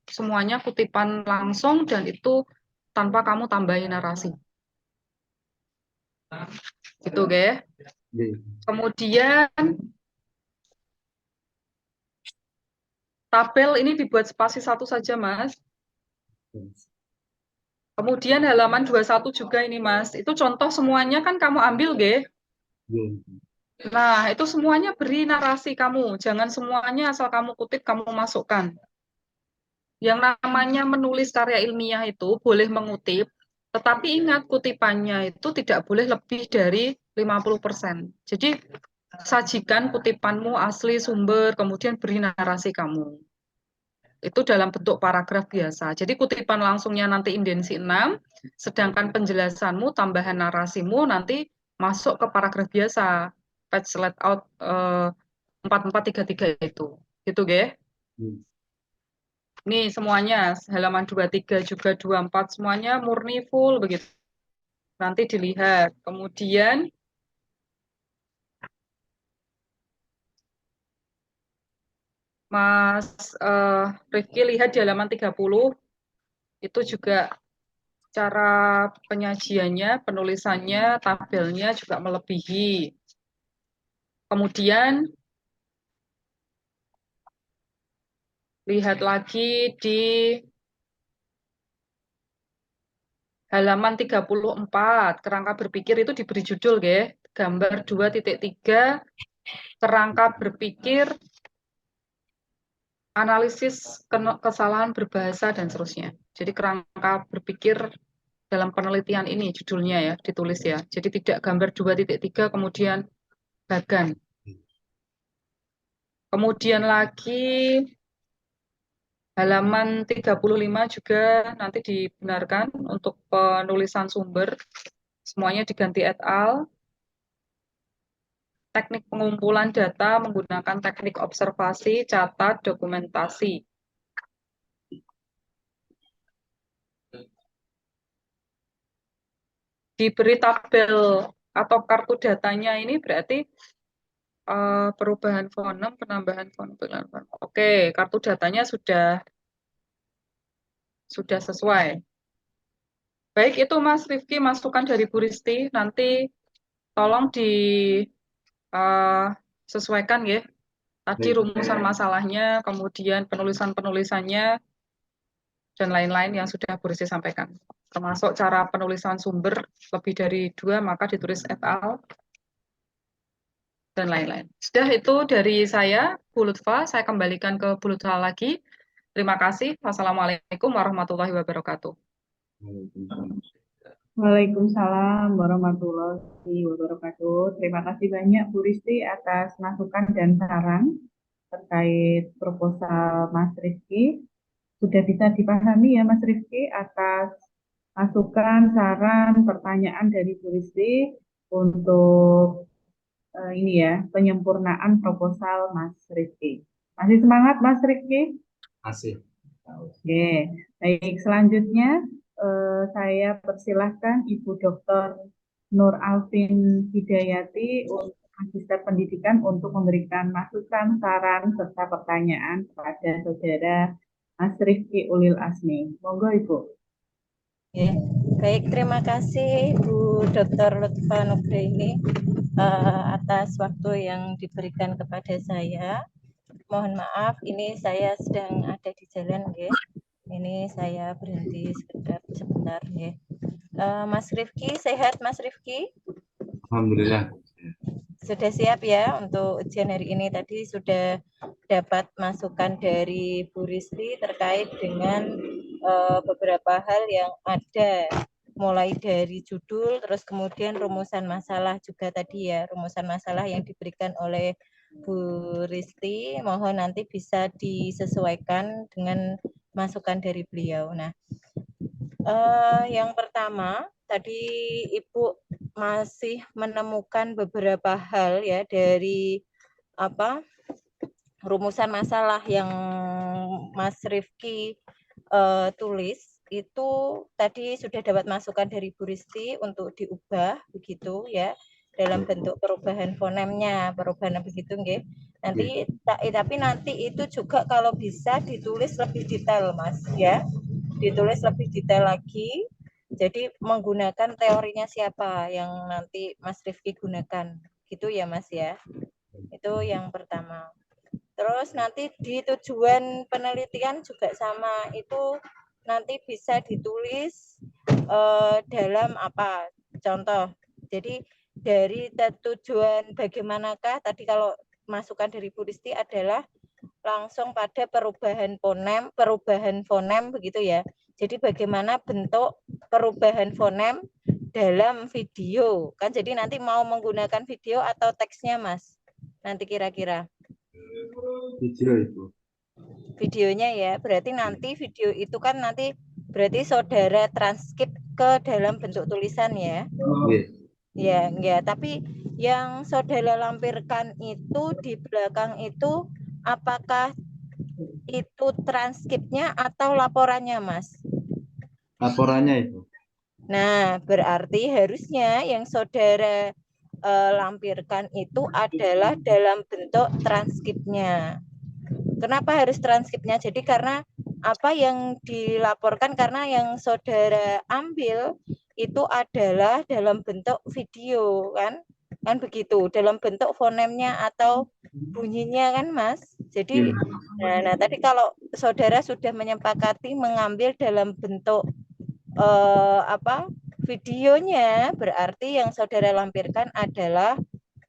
C: semuanya kutipan langsung dan itu tanpa kamu tambahin narasi. Gitu, Ge.
B: Ya.
C: Kemudian, tabel ini dibuat spasi 1 saja, Mas. Kemudian halaman 21 juga ini, Mas. Itu contoh semuanya kan kamu ambil, nggih? Nah, itu semuanya beri narasi kamu. Jangan semuanya asal kamu kutip, kamu masukkan. Yang namanya menulis karya ilmiah itu boleh mengutip, tetapi ingat kutipannya itu tidak boleh lebih dari 50%. Jadi, sajikan kutipanmu asli sumber, kemudian beri narasi kamu. Itu dalam bentuk paragraf biasa. Jadi kutipan langsungnya nanti indensi 6, sedangkan penjelasanmu, tambahan narasimu nanti masuk ke paragraf biasa. Page layout 4433 itu. Gitu, Ge. Nih semuanya, halaman 23 juga 24, semuanya murni full begitu. Nanti dilihat. Kemudian Mas Rifki lihat di halaman 30, itu juga cara penyajiannya, penulisannya, tabelnya juga melebihi. Kemudian lihat lagi di halaman 34, kerangka berpikir itu diberi judul, ya. Gambar 2.3, kerangka berpikir, analisis kesalahan berbahasa, dan seterusnya. Jadi kerangka berpikir dalam penelitian ini judulnya ya, ditulis ya. Jadi tidak gambar 2.3 kemudian bagan. Kemudian lagi halaman 35 juga nanti dibenarkan untuk penulisan sumber. Semuanya diganti et al. Teknik pengumpulan data menggunakan teknik observasi, catat, dokumentasi. Diberi tabel atau kartu datanya ini berarti perubahan fonem, penambahan fonem. Oke, kartu datanya sudah sesuai. Baik, itu Mas Rifki masukan dari Bu Risti. Nanti tolong disesuaikan ya. Tadi rumusan masalahnya, kemudian penulisannya, dan lain-lain yang sudah Bu Risti sampaikan. Termasuk cara penulisan sumber lebih dari 2, maka ditulis et al. Dan lain-lain. Sudah itu dari saya, Bu Lutfa. Saya kembalikan ke Bu Lutfa lagi. Terima kasih. Wassalamualaikum warahmatullahi wabarakatuh.
A: Waalaikumsalam warahmatullahi wabarakatuh. Terima kasih banyak Bu Risti atas masukan dan saran terkait proposal Mas Rifki. Sudah bisa dipahami ya Mas Rifki atas masukan, saran, pertanyaan dari Bu Risti untuk ini ya, penyempurnaan proposal Mas Rifki. Masih semangat Mas Rifki?
B: Masih.
A: Oke, baik selanjutnya saya persilahkan Ibu Dr. Nur Alvin Hidayati untuk Magister Pendidikan untuk memberikan masukan, saran, serta pertanyaan kepada saudara Mas Rifki Ulil Asmi. Monggo Ibu.
D: Ya, baik, terima kasih Bu Dr. Lutfa Nugraini atas waktu yang diberikan kepada saya. Mohon maaf, ini saya sedang ada di jalan, ya. Ini saya berhenti sebentar, ya. Mas Rifki, sehat Mas Rifki?
B: Alhamdulillah.
D: Sudah siap ya untuk ujian hari ini. Tadi sudah dapat masukan dari Bu Risti terkait dengan beberapa hal yang ada, mulai dari judul, terus kemudian rumusan masalah juga tadi ya, rumusan masalah yang diberikan oleh Bu Risti, mohon nanti bisa disesuaikan dengan masukan dari beliau. Nah, yang pertama tadi Ibu masih menemukan beberapa hal ya dari rumusan masalah yang Mas Rifki tulis itu tadi sudah dapat masukan dari Bu Risti untuk diubah begitu ya, dalam bentuk perubahan fonemnya, perubahan begitu nggih. Nanti tapi nanti itu juga kalau bisa ditulis lebih detail Mas ya. Ditulis lebih detail lagi. Jadi menggunakan teorinya siapa yang nanti Mas Rifki gunakan. Gitu ya Mas ya. Itu yang pertama. Terus nanti di tujuan penelitian juga sama, itu nanti bisa ditulis dalam apa? Contoh. Jadi dari tujuan bagaimanakah tadi kalau masukan dari Bu Risti adalah langsung pada perubahan fonem begitu ya. Jadi bagaimana bentuk perubahan fonem dalam video kan, jadi nanti mau menggunakan video atau teksnya Mas nanti kira-kira
B: Video itu.
D: videonya ya, berarti nanti video itu kan nanti berarti saudara transkrip ke dalam bentuk tulisan ya. Ya, tapi yang saudara lampirkan itu di belakang itu apakah itu transkripnya atau laporannya Mas?
B: Laporannya itu.
D: Nah, berarti harusnya yang saudara lampirkan itu adalah dalam bentuk transkripnya. Kenapa harus transkripnya? Jadi karena apa yang dilaporkan, karena yang saudara ambil itu adalah dalam bentuk video kan begitu, dalam bentuk fonemnya atau bunyinya kan Mas. Jadi nah tadi kalau saudara sudah menyepakati mengambil dalam bentuk videonya, berarti yang saudara lampirkan adalah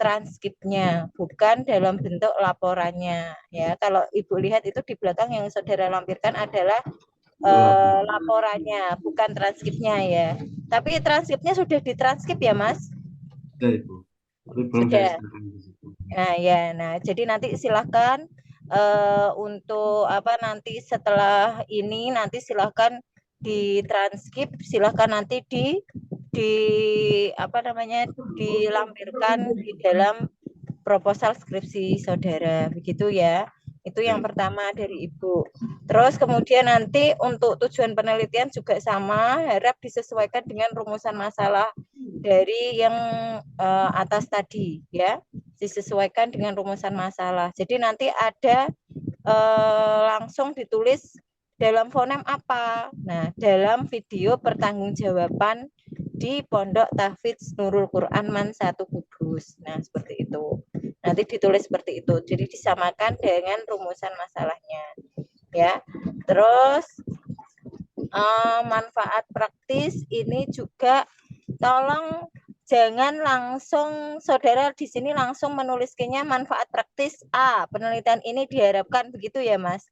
D: transkripnya, bukan dalam bentuk laporannya ya. Kalau Ibu lihat itu di belakang yang saudara lampirkan adalah laporannya, bukan transkripnya ya. Tapi transkripnya sudah ditranskrip ya Mas?
B: Sudah Ibu.
D: Sudah. Nah ya, nah jadi nanti silakan untuk nanti setelah ini nanti silakan ditranskrip, silahkan nanti dilampirkan di dalam proposal skripsi saudara, begitu ya. Itu yang pertama dari Ibu. Terus kemudian nanti untuk tujuan penelitian juga sama, harap disesuaikan dengan rumusan masalah dari yang atas tadi ya, disesuaikan dengan rumusan masalah. Jadi nanti ada langsung ditulis dalam fonem apa? Nah, dalam video pertanggungjawaban di Pondok Tahfidz Nurul Quran Man 1 Kudus. Nah, seperti itu. Nanti ditulis seperti itu. Jadi disamakan dengan rumusan masalahnya. Ya. Terus manfaat praktis ini juga tolong jangan langsung saudara di sini langsung menuliskannya manfaat praktis A. Penelitian ini diharapkan begitu ya, Mas.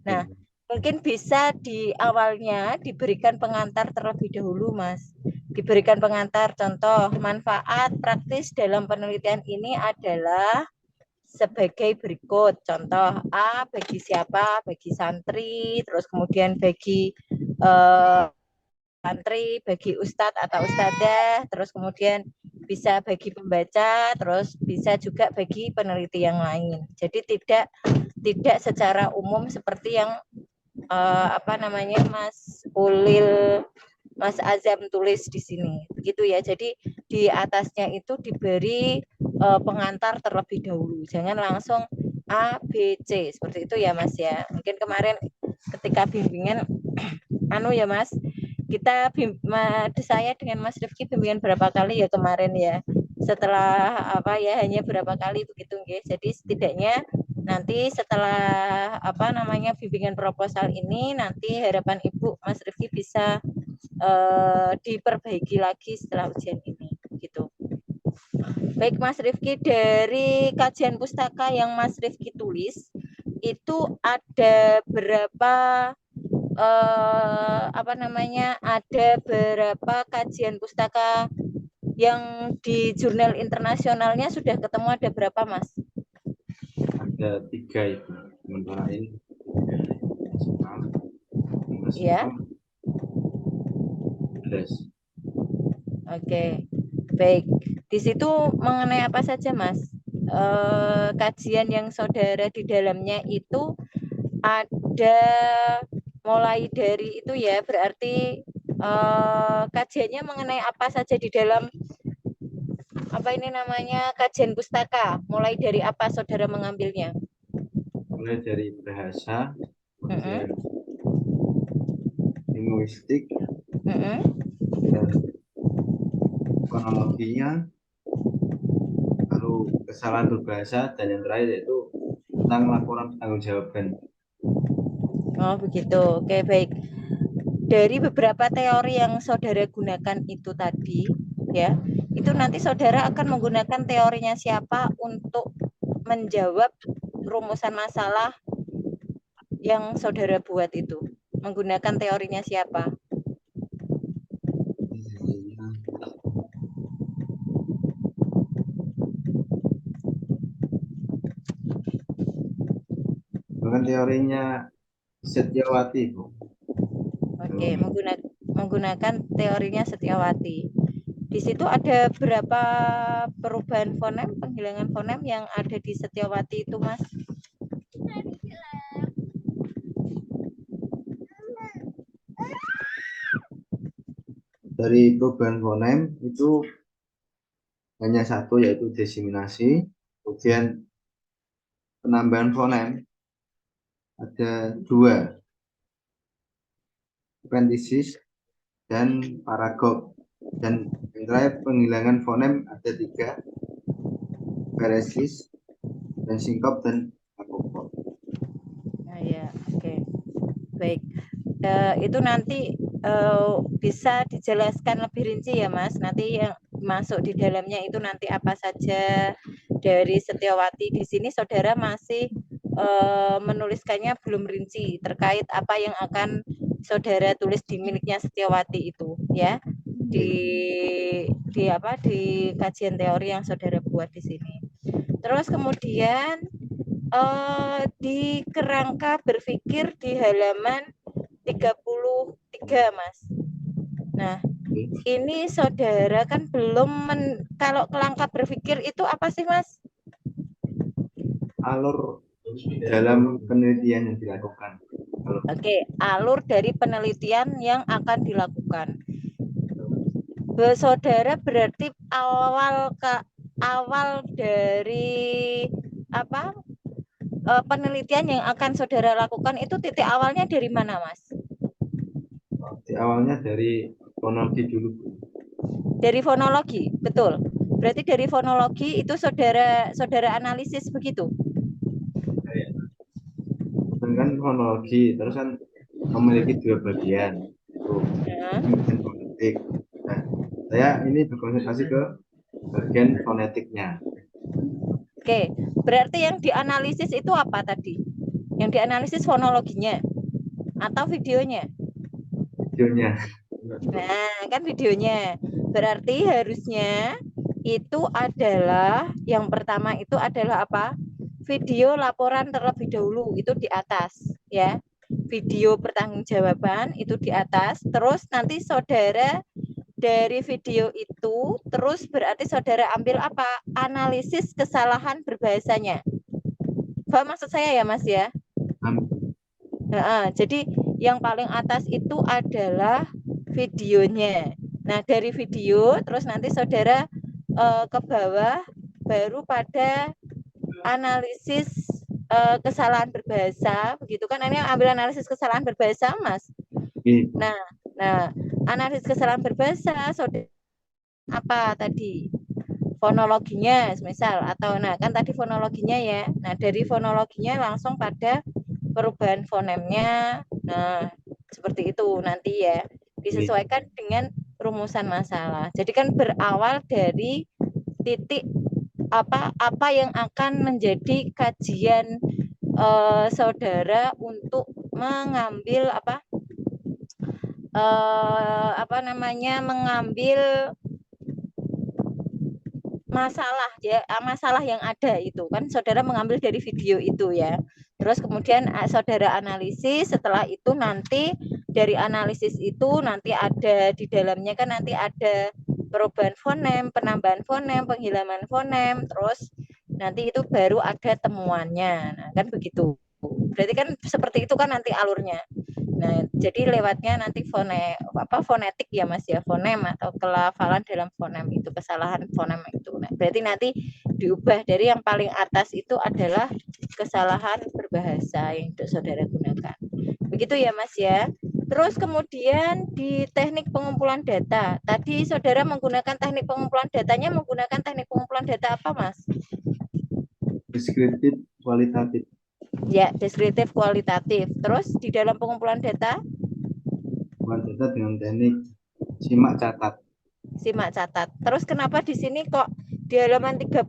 D: Nah, mungkin bisa di awalnya diberikan pengantar terlebih dahulu, Mas. Diberikan pengantar, contoh manfaat praktis dalam penelitian ini adalah sebagai berikut. Contoh A bagi siapa? Bagi santri, terus kemudian bagi santri, bagi ustadz atau ustadzah, terus kemudian bisa bagi pembaca, terus bisa juga bagi peneliti yang lain. Jadi tidak secara umum seperti yang Mas Azam tulis di sini, begitu ya. Jadi di atasnya itu diberi pengantar terlebih dahulu, jangan langsung A, B, C seperti itu ya Mas ya. Mungkin kemarin ketika bimbingan ya Mas, kita saya dengan Mas Rifki bimbingan berapa kali ya kemarin ya. Setelah hanya berapa kali begitu nggih. Jadi setidaknya nanti setelah bimbingan proposal ini nanti harapan Ibu Mas Rifki bisa diperbaiki lagi setelah ujian ini gitu. Baik Mas Rifki, dari kajian pustaka yang Mas Rifki tulis itu ada berapa ada berapa kajian pustaka yang di jurnal internasionalnya sudah ketemu, ada berapa Mas?
B: Ada 3 itu, sementara ini
D: ya. Oke, baik. Di situ mengenai apa saja Mas? Kajian yang saudara di dalamnya itu ada mulai dari itu ya, berarti kajiannya mengenai apa saja di dalam kajian pustaka, mulai dari apa saudara mengambilnya?
B: Mulai dari bahasa, kemudian linguistik, kronologinya, lalu kesalahan berbahasa, dan yang terakhir yaitu tentang laporan pertanggungjawaban.
D: Oh begitu, oke baik. dari beberapa teori yang saudara gunakan itu tadi, ya, itu nanti saudara akan menggunakan teorinya siapa untuk menjawab rumusan masalah yang saudara buat itu. Menggunakan teorinya siapa?
B: Bukan teorinya Setiawati, Bu.
D: Oke, menggunakan teorinya Setiawati. Di situ ada berapa perubahan fonem, penghilangan fonem yang ada di Setiawati itu, Mas?
B: Dari perubahan fonem itu hanya satu, yaitu desiminasi. Kemudian penambahan fonem ada 2, apentisis dan paragog. Dan yang terakhir penghilangan fonem ada 3, paresis dan sinkop dan apokop.
D: Nah, ya, oke. Baik. Itu nanti bisa dijelaskan lebih rinci ya, Mas. Nanti yang masuk di dalamnya itu nanti apa saja dari Setiawati. Di sini saudara masih menuliskannya belum rinci terkait apa yang akan saudara tulis di miliknya Setiawati itu, ya. Di kajian teori yang saudara buat di sini. Terus kemudian di kerangka berpikir di halaman 33, Mas. Nah, ini saudara kan belum kalau kerangka berpikir itu apa sih, Mas?
B: Alur dalam penelitian yang dilakukan.
D: Oke, alur dari penelitian yang akan dilakukan. Saudara berarti awal dari apa? Penelitian yang akan saudara lakukan itu titik awalnya dari mana, Mas?
B: Titik awalnya dari fonologi dulu.
D: Dari fonologi, betul. Berarti dari fonologi itu saudara analisis begitu?
B: Kan fonologi terus kan memiliki 2 bagian, dan fonetik. Nah, saya ini berkonsentrasi ke bagian fonetiknya.
D: Oke, berarti yang dianalisis itu apa tadi? Yang dianalisis fonologinya atau videonya?
B: Videonya.
D: Nah, kan videonya. Berarti harusnya itu adalah yang pertama itu adalah apa? Video laporan terlebih dahulu itu di atas, ya. Video pertanggungjawaban itu di atas. Terus nanti saudara dari video itu terus berarti saudara ambil apa? Analisis kesalahan berbahasanya. Paham maksud saya ya, Mas ya? Nah, jadi yang paling atas itu adalah videonya. Nah, dari video terus nanti saudara ke bawah baru pada analisis kesalahan berbahasa, begitu kan? Ini ambil analisis kesalahan berbahasa, Mas. Nah, analisis kesalahan berbahasa saudara apa tadi? Fonologinya misal atau nah kan tadi fonologinya ya. Nah, dari fonologinya langsung pada perubahan fonemnya. Nah, seperti itu nanti ya. Disesuaikan dengan rumusan masalah. Jadi kan berawal dari titik apa yang akan menjadi kajian saudara untuk mengambil mengambil masalah yang ada itu kan saudara mengambil dari video itu ya. Terus kemudian saudara analisis, setelah itu nanti dari analisis itu nanti ada di dalamnya kan nanti ada perubahan fonem, penambahan fonem, penghilangan fonem, terus nanti itu baru ada temuannya. Nah, kan begitu. Berarti kan seperti itu kan nanti alurnya. Nah, jadi lewatnya nanti fonetik ya Mas ya, fonem atau kelafalan dalam fonem itu, kesalahan fonem itu. Nah, berarti nanti diubah dari yang paling atas itu adalah kesalahan berbahasa yang saudara gunakan. Begitu ya Mas ya. Terus kemudian di teknik pengumpulan data, tadi saudara menggunakan teknik pengumpulan datanya menggunakan teknik pengumpulan data apa Mas?
B: Deskriptif kualitatif.
D: Ya, deskriptif kualitatif. Terus di dalam pengumpulan data?
B: pengumpulkan data dengan teknik simak catat.
D: Simak catat. Terus kenapa di sini kok di halaman 36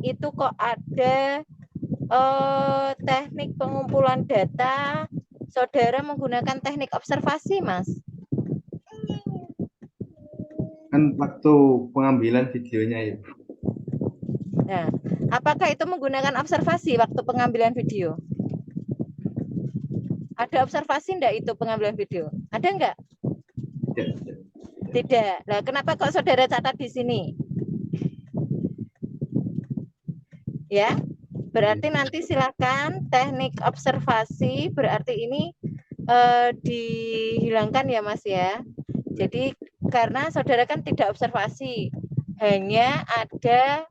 D: itu kok ada teknik pengumpulan data, saudara menggunakan teknik observasi, Mas?
B: Kan waktu pengambilan videonya itu.
D: Nah, apakah itu menggunakan observasi waktu pengambilan video? Ada observasi enggak itu pengambilan video? Ada enggak?
B: Tidak.
D: Tidak. Nah, kenapa kok saudara catat di sini? Ya, berarti nanti silakan teknik observasi, berarti ini dihilangkan ya Mas ya. Jadi karena saudara kan tidak observasi, hanya ada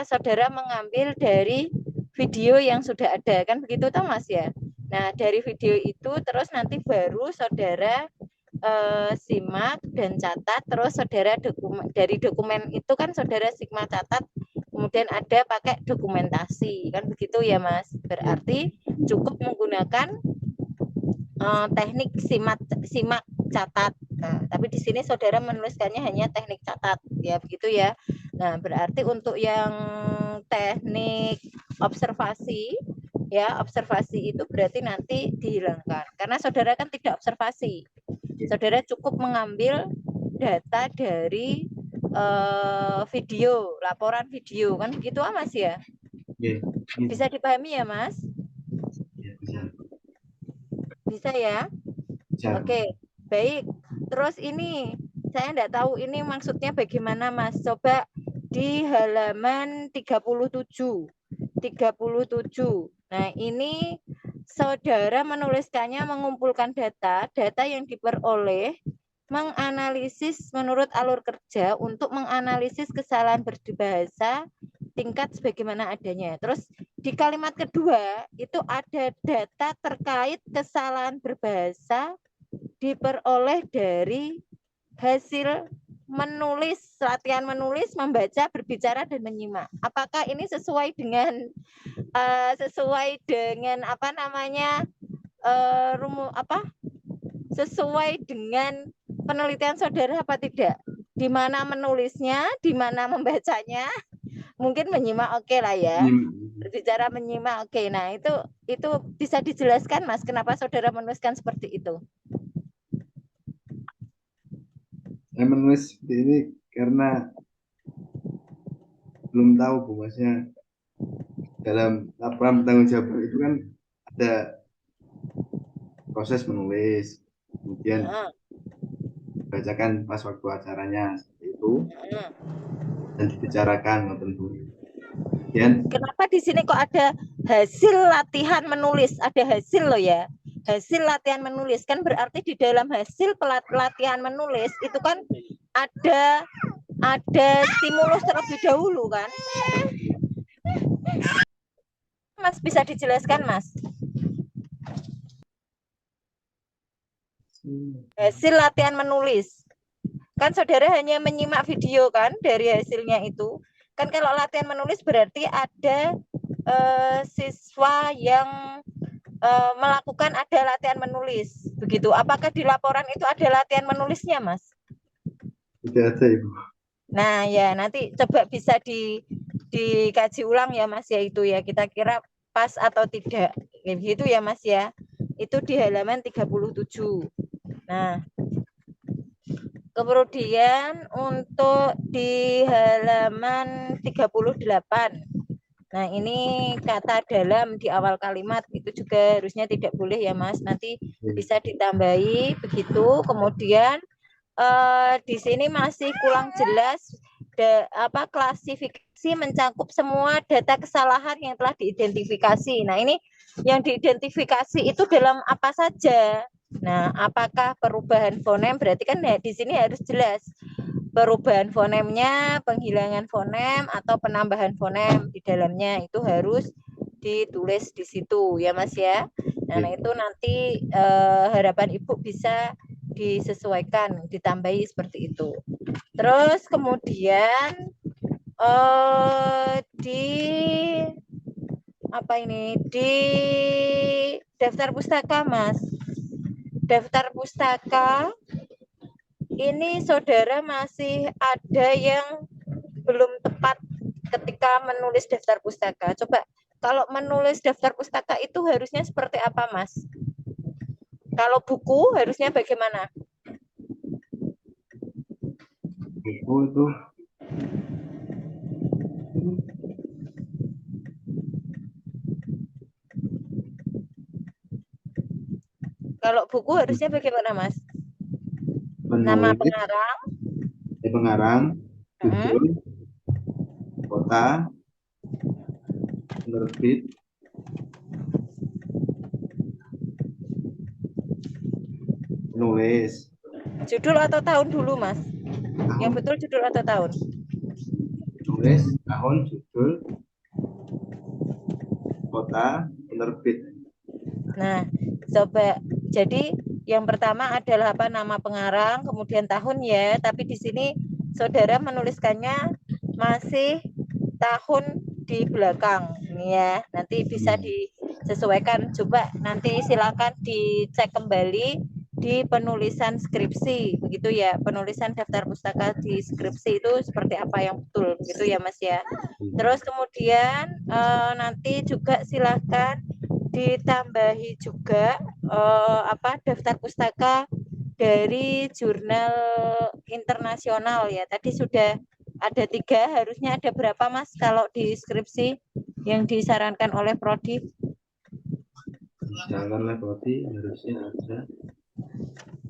D: saudara mengambil dari video yang sudah ada, kan begitu toh Mas ya. Nah, dari video itu terus nanti baru saudara simak dan catat, terus saudara dari dokumen itu kan saudara simak catat, kemudian ada pakai dokumentasi, kan begitu ya Mas. Berarti cukup menggunakan teknik simak catat. Nah, tapi di sini saudara menuliskannya hanya teknik catat, ya begitu ya. Nah, berarti untuk yang teknik observasi, ya observasi itu berarti nanti dihilangkan karena saudara kan tidak observasi. Saudara cukup mengambil data dari video, laporan video, kan begitu Mas ya? Bisa dipahami ya Mas?
B: Bisa.
D: Bisa ya? Oke, baik. Terus ini, saya enggak tahu ini maksudnya bagaimana Mas. Coba di halaman 37. Nah, ini saudara menuliskannya mengumpulkan data yang diperoleh, menganalisis menurut alur kerja untuk menganalisis kesalahan berbahasa tingkat sebagaimana adanya. Terus di kalimat kedua itu ada data terkait kesalahan berbahasa diperoleh dari hasil menulis, latihan menulis, membaca, berbicara dan menyimak. Apakah ini sesuai dengan sesuai dengan penelitian saudara apa tidak? Di mana menulisnya, di mana membacanya? Mungkin menyimak oke lah ya. Berbicara menyimak oke. Nah, itu bisa dijelaskan Mas kenapa saudara menuliskan seperti itu?
B: Saya menulis seperti ini karena belum tahu Bu Masnya dalam laporan tanggung jawab itu kan ada proses menulis, kemudian bacakan pas waktu acaranya seperti itu dan dibicarakan tentu.
D: Kenapa di sini kok ada hasil latihan menulis? Ada hasil loh ya. Hasil latihan menulis kan berarti di dalam hasil pelatihan menulis itu kan ada stimulus terlebih dahulu kan. Mas bisa dijelaskan Mas? Hasil latihan menulis. Kan saudara hanya menyimak video kan dari hasilnya itu. Kan kalau latihan menulis berarti ada siswa yang melakukan ada latihan menulis. Begitu. Apakah di laporan itu ada latihan menulisnya, Mas?
B: Tidak ada, Ibu.
D: Nah, ya nanti coba bisa dikaji ulang ya, Mas ya itu ya. Kita kira pas atau tidak. Begitu ya, Mas ya. Itu di halaman 37. Nah, kemudian untuk di halaman 38. Nah, ini kata dalam di awal kalimat itu juga harusnya tidak boleh ya, Mas. Nanti bisa ditambahi begitu. Kemudian di sini masih kurang jelas klasifikasi mencakup semua data kesalahan yang telah diidentifikasi. Nah, ini yang diidentifikasi itu dalam apa saja? Nah, apakah perubahan fonem? Berarti kan di sini harus jelas perubahan fonemnya, penghilangan fonem atau penambahan fonem di dalamnya itu harus ditulis di situ ya Mas ya. Nah, itu nanti harapan Ibu bisa disesuaikan, ditambahi seperti itu. Terus kemudian di daftar pustaka Mas. daftar pustaka, ini saudara masih ada yang belum tepat ketika menulis daftar pustaka. Coba kalau menulis daftar pustaka itu harusnya seperti apa, Mas? Kalau buku harusnya bagaimana?
B: Buku itu
D: Kalau buku harusnya bagaimana, Mas? Nama
B: penulis,
D: pengarang,
B: pengarang, judul, kota, penerbit, penulis,
D: judul atau tahun dulu, Mas? Yang betul judul atau tahun?
B: penulis, tahun, judul, kota, penerbit.
D: Nah, coba. Jadi yang pertama adalah apa, nama pengarang, kemudian tahun ya. Tapi di sini saudara menuliskannya masih tahun di belakang, ya. Nanti bisa disesuaikan. Coba nanti silakan dicek kembali di penulisan skripsi, begitu ya. Penulisan daftar pustaka di skripsi itu seperti apa yang betul, begitu ya, Mas ya. Terus kemudian nanti juga silakan ditambahi juga daftar pustaka dari jurnal internasional ya. Tadi sudah ada 3, harusnya ada berapa, Mas, kalau di skripsi yang disarankan oleh Prodi?
B: Disarankan oleh Prodi harusnya ada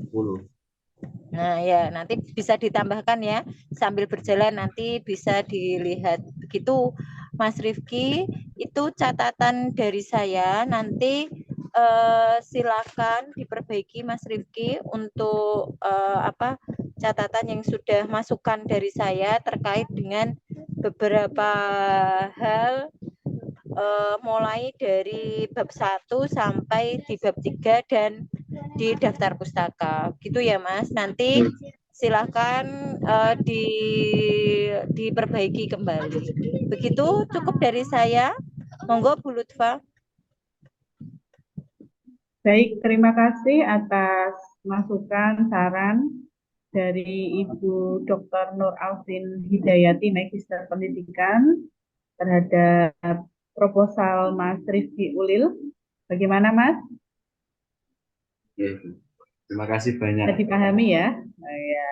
B: 10.
D: Nah ya, nanti bisa ditambahkan ya, sambil berjalan nanti bisa dilihat. Begitu Mas Rifki, itu catatan dari saya. Nanti silakan diperbaiki Mas Rifki untuk catatan yang sudah masukan dari saya terkait dengan beberapa hal, mulai dari bab 1 sampai di bab 3 dan di daftar pustaka. Gitu ya, Mas. Nanti silakan diperbaiki kembali. Begitu, cukup dari saya. Monggo Bu Lutfa.
A: Baik, terima kasih atas masukan, saran dari Ibu Dr. Nur Alvin Hidayati, Magister Pendidikan, terhadap proposal Mas Rifki Ulil. Bagaimana, Mas?
B: Terima kasih banyak.
A: Bisa dipahami ya? Ya.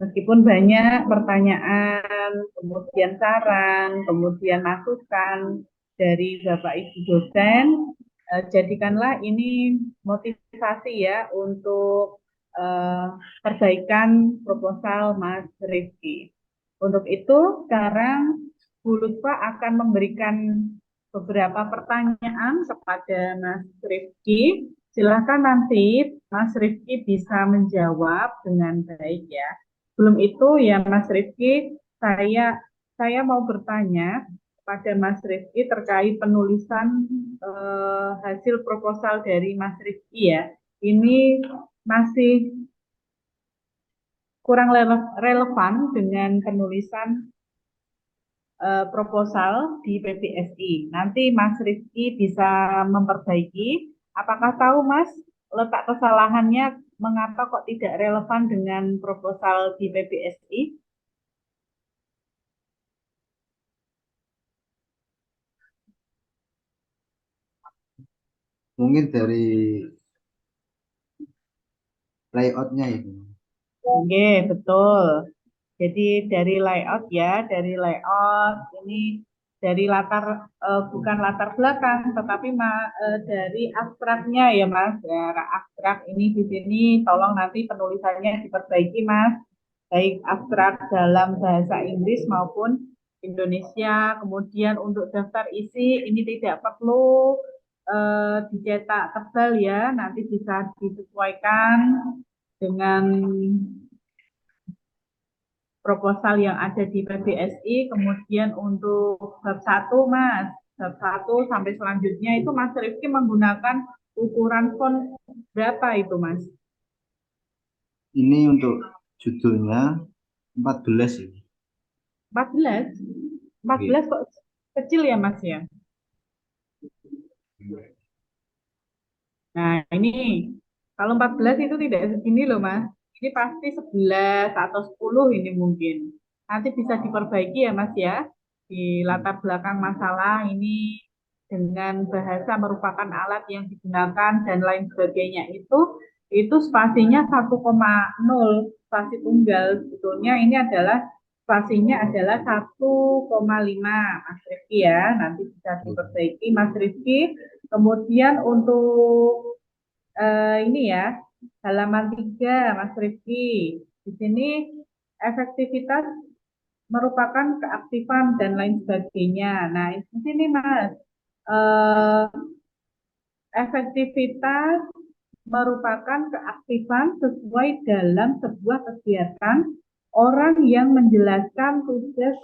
A: Meskipun banyak pertanyaan, kemudian saran, kemudian masukan dari Bapak Ibu dosen, jadikanlah ini motivasi ya untuk perbaikan proposal Mas Rifki. Untuk itu sekarang Bu Lutfa akan memberikan beberapa pertanyaan kepada Mas Rifki. Silakan nanti Mas Rifki bisa menjawab dengan baik ya. Sebelum itu ya Mas Rifki, saya mau bertanya pada Mas Rifki terkait penulisan hasil proposal dari Mas Rifki ya. Ini masih kurang relevan dengan penulisan proposal di PPSI. Nanti Mas Rifki bisa memperbaiki. Apakah tahu Mas letak kesalahannya mengapa kok tidak relevan dengan proposal di PPSI?
B: Mungkin dari layoutnya itu.
A: Oke, betul. Jadi dari layout ya, dari layout ini dari latar bukan latar belakang, tetapi dari abstraknya ya Mas. Ya, abstrak ini di sini tolong nanti penulisannya diperbaiki Mas. Baik abstrak dalam bahasa Inggris maupun Indonesia. Kemudian untuk daftar isi ini tidak perlu dicetak tebal ya, nanti bisa disesuaikan dengan proposal yang ada di PBSI. Kemudian untuk bab 1 Mas, bab 1 sampai selanjutnya itu Mas Rifki menggunakan ukuran font berapa itu Mas?
B: Ini untuk judulnya 14 ini.
A: 14? 14 kok kecil ya Mas ya? Nah ini Kalau 14 itu tidak segini loh, Mas. Ini pasti 11 atau 10 ini mungkin. Nanti bisa diperbaiki ya, Mas ya. Di latar belakang masalah ini dengan bahasa merupakan alat yang digunakan dan lain sebagainya itu spasinya 1,0 spasi tunggal. Sebetulnya ini adalah spasinya adalah 1,5 Mas Rifki ya. Nanti bisa diperbaiki Mas Rifki. Kemudian untuk ini ya, halaman 3, Mas Rifki. Di sini efektivitas merupakan keaktifan dan lain sebagainya. Nah, di sini Mas, eh, efektivitas merupakan keaktifan sesuai dalam sebuah kegiatan orang yang menjelaskan tugas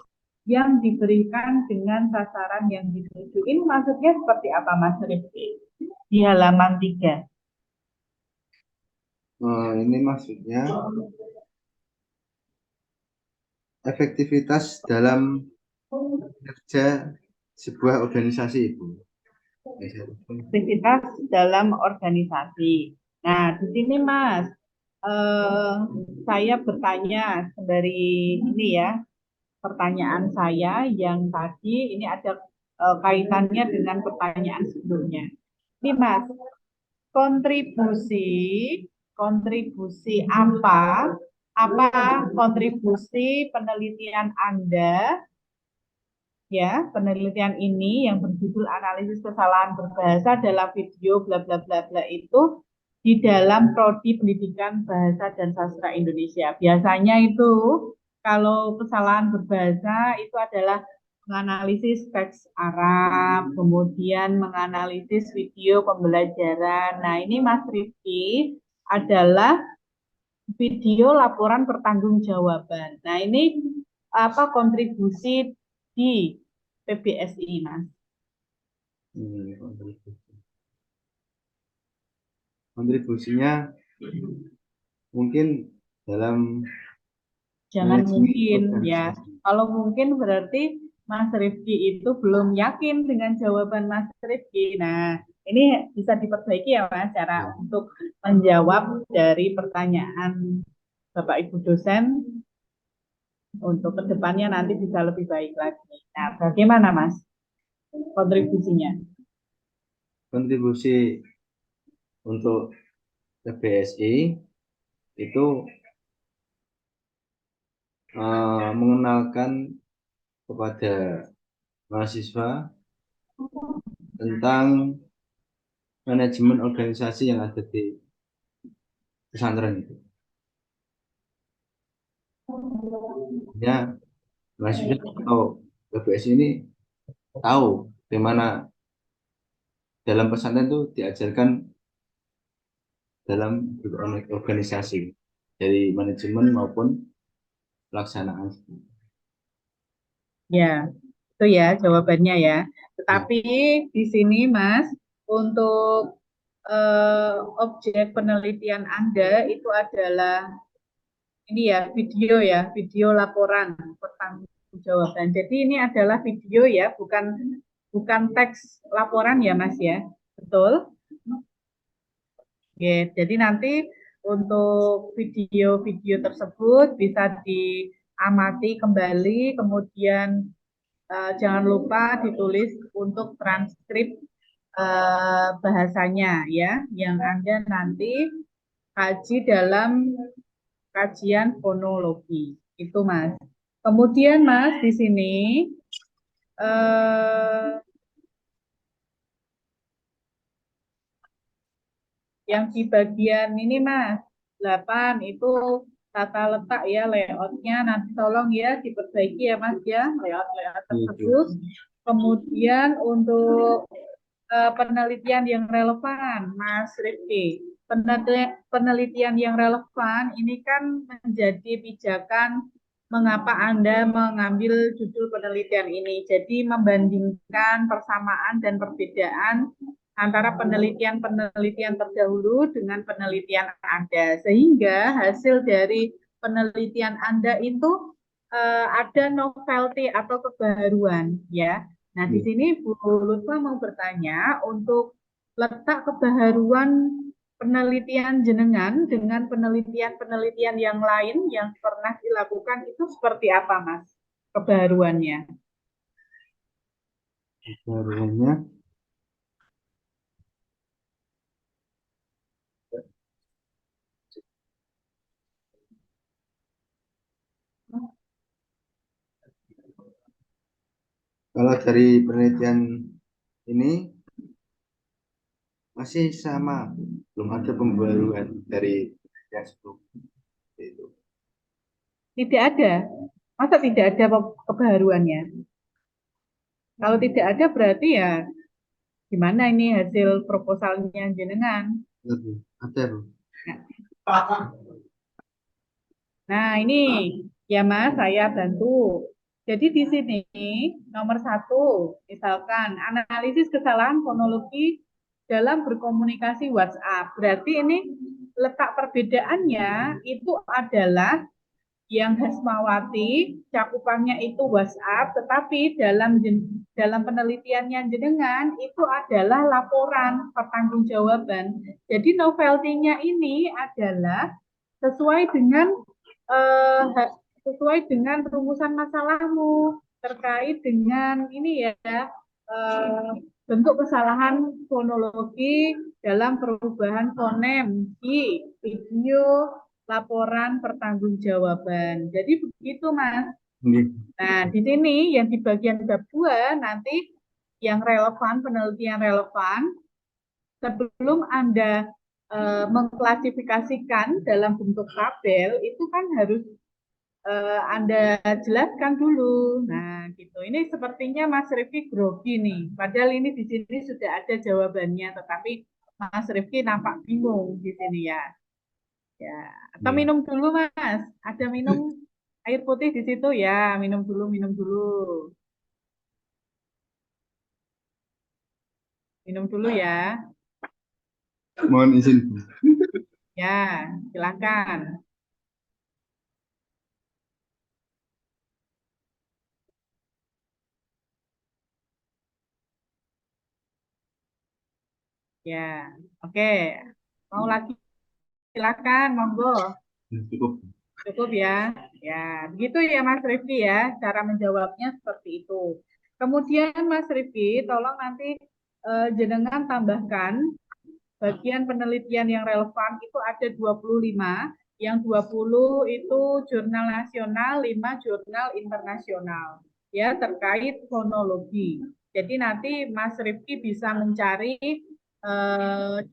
A: yang diberikan dengan sasaran yang dituju. Ini maksudnya seperti apa, Mas Rifki? Di halaman 3.
B: Ini maksudnya efektivitas dalam kerja sebuah organisasi, Ibu.
A: Aktivitas dalam organisasi. Nah, di sini Mas, saya bertanya dari ini ya, pertanyaan saya yang tadi ini ada kaitannya dengan pertanyaan sebelumnya. Ini Mas, kontribusi apa kontribusi penelitian Anda ya, penelitian ini yang berjudul analisis kesalahan berbahasa dalam video bla bla bla bla itu di dalam prodi pendidikan bahasa dan sastra Indonesia. Biasanya itu kalau kesalahan berbahasa itu adalah menganalisis teks Arab, kemudian menganalisis video pembelajaran. Nah, ini Mas Rifki adalah video laporan pertanggungjawaban. Nah, ini apa kontribusi di PBSI, Mas?
B: Kontribusinya mungkin dalam
A: Jangan mungkin ya. Kalau mungkin berarti Mas Rifki itu belum yakin dengan jawaban Mas Rifki. Nah, ini bisa diperbaiki ya Mas, cara untuk menjawab dari pertanyaan Bapak Ibu dosen untuk kedepannya nanti bisa lebih baik lagi. Nah, bagaimana Mas kontribusinya?
B: Kontribusi untuk PBSI itu mengenalkan kepada mahasiswa tentang manajemen organisasi yang ada di pesantren itu. Ya, mahasiswa atau PBSI ini tahu bagaimana dalam pesantren itu diajarkan dalam organisasi dari manajemen maupun pelaksanaan.
A: Ya, itu ya jawabannya ya. Tetapi di sini Mas, untuk objek penelitian Anda itu adalah ini ya, video laporan pertanggungjawaban. Jadi ini adalah video ya, bukan teks laporan ya Mas ya. Betul? Oke, jadi nanti untuk video-video tersebut bisa diamati kembali, kemudian jangan lupa ditulis untuk transkrip bahasanya ya, yang Anda nanti kaji dalam kajian fonologi. Itu Mas. Kemudian Mas di sini yang di bagian ini Mas 8 itu tata letak ya, layoutnya nanti tolong ya diperbaiki ya Mas ya, layout tersebut. Kemudian untuk penelitian yang relevan Mas Rifki, penelitian yang relevan ini kan menjadi pijakan mengapa Anda mengambil judul penelitian ini. Jadi membandingkan persamaan dan perbedaan antara penelitian terdahulu dengan penelitian Anda. Sehingga hasil dari penelitian Anda itu ada novelty atau kebaruan ya. Nah, di sini Bu Lutfa mau bertanya untuk letak kebaharuan penelitian jenengan dengan penelitian-penelitian yang lain yang pernah dilakukan itu seperti apa, Mas? Kebaruannya?
B: Kebaruannya kalau dari penelitian ini masih sama, belum ada pembaruan dari yang sebelumnya itu.
A: Tidak ada. Masa tidak ada kebaruannya? Kalau tidak ada berarti ya gimana ini hasil proposalnya jenengan?
B: Ada, Bu.
A: Nah, ini ya Mas, saya bantu. Jadi di sini nomor 1, misalkan analisis kesalahan fonologi dalam berkomunikasi WhatsApp. Berarti ini letak perbedaannya itu adalah yang Hasmawati cakupannya itu WhatsApp, tetapi dalam penelitiannya jenengan itu adalah laporan pertanggungjawaban. Jadi novelty-nya ini adalah sesuai dengan sesuai dengan rumusan masalahmu terkait dengan ini ya bentuk kesalahan fonologi dalam perubahan fonem di video laporan pertanggungjawaban. Jadi begitu, Mas. Nah, di sini yang di bagian bab 2 nanti yang relevan, penelitian relevan, sebelum Anda mengklasifikasikan dalam bentuk tabel, itu kan harus Anda jelaskan dulu. Nah, gitu. Ini sepertinya Mas Rifki grogi nih. Padahal ini di sini sudah ada jawabannya, tetapi Mas Rifki nampak bingung di sini ya. Ya, atau minum dulu Mas. Ada minum air putih di situ ya. Minum dulu, minum dulu. Minum dulu ya.
B: Mohon izin.
A: Ya, silakan. Ya, oke. Mau lagi silakan, monggo.
B: Cukup.
A: Cukup ya. Ya, begitu ya Mas Rifki ya. Cara menjawabnya seperti itu. Kemudian Mas Rifki, tolong nanti jenengan tambahkan bagian penelitian yang relevan itu ada 25, yang 20 itu jurnal nasional, 5 jurnal internasional ya terkait fonologi. Jadi nanti Mas Rifki bisa mencari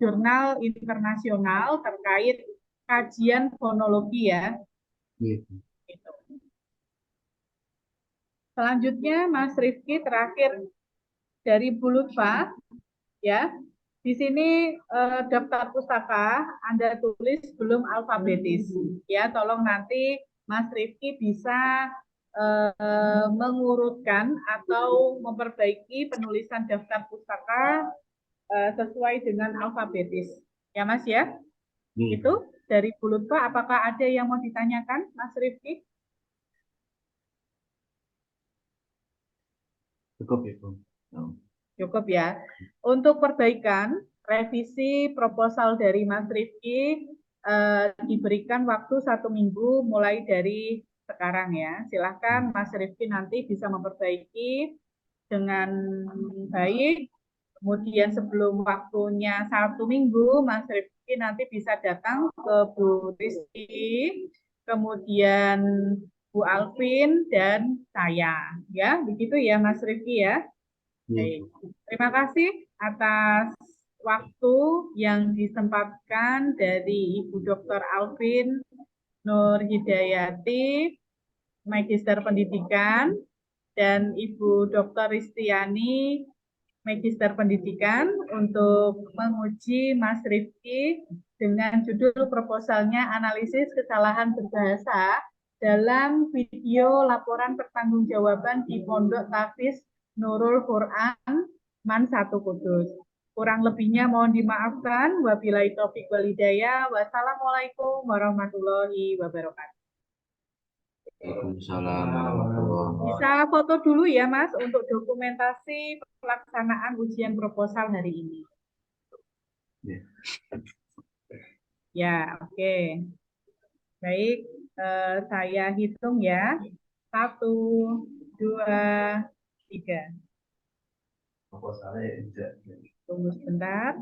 A: jurnal internasional terkait kajian fonologi ya. Gitu. Selanjutnya Mas Rifki terakhir dari Bu Lutfa ya. Di sini daftar pustaka Anda tulis belum alfabetis. Ya, tolong nanti Mas Rifki bisa mengurutkan atau memperbaiki penulisan daftar pustaka sesuai dengan alfabetis. Ya, Mas ya? Itu dari Bu Lutfa. Apakah ada yang mau ditanyakan, Mas Rifki?
B: Cukup ya, Bu.
A: Cukup ya. Untuk perbaikan, revisi proposal dari Mas Rifki diberikan waktu 1 minggu mulai dari sekarang ya. Silahkan Mas Rifki nanti bisa memperbaiki dengan baik. Kemudian sebelum waktunya 1 minggu, Mas Rifki nanti bisa datang ke Bu Rizky, kemudian Bu Alvin dan saya. Ya, begitu ya Mas Rifki ya. Baik. Terima kasih atas waktu yang disempatkan dari Ibu Dr. Alvin Nur Hidayati, Magister Pendidikan, dan Ibu Dr. Ristiani, Magister Pendidikan, untuk menguji Mas Rifki dengan judul proposalnya Analisis Kesalahan Berbahasa dalam video laporan pertanggungjawaban di Pondok Tahfiz Nurul Quran Man 1 Kudus. Kurang lebihnya mohon dimaafkan. Wabillahi taufiq wal hidayah. Wassalamualaikum warahmatullahi wabarakatuh.
B: Waalaikumsalam warahmatullahi wabarakatuh.
A: Bisa foto dulu ya Mas untuk dokumentasi pelaksanaan ujian proposal hari ini.
B: Ya.
A: Ya, oke. Baik, saya hitung ya. 1, 2, 3. Tunggu sebentar.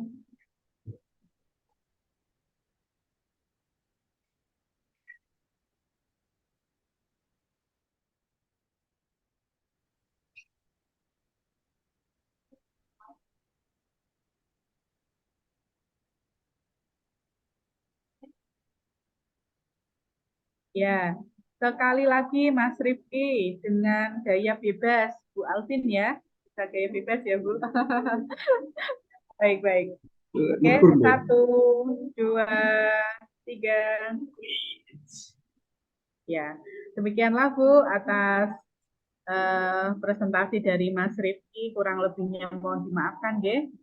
A: Ya, sekali lagi Mas Rifki dengan gaya bebas, Bu Alvin ya. Bisa gaya bebas ya, Bu. Baik-baik. Oke, 1, 2, 3. Ya, demikianlah Bu atas presentasi dari Mas Rifki, kurang lebihnya mohon dimaafkan, nggih.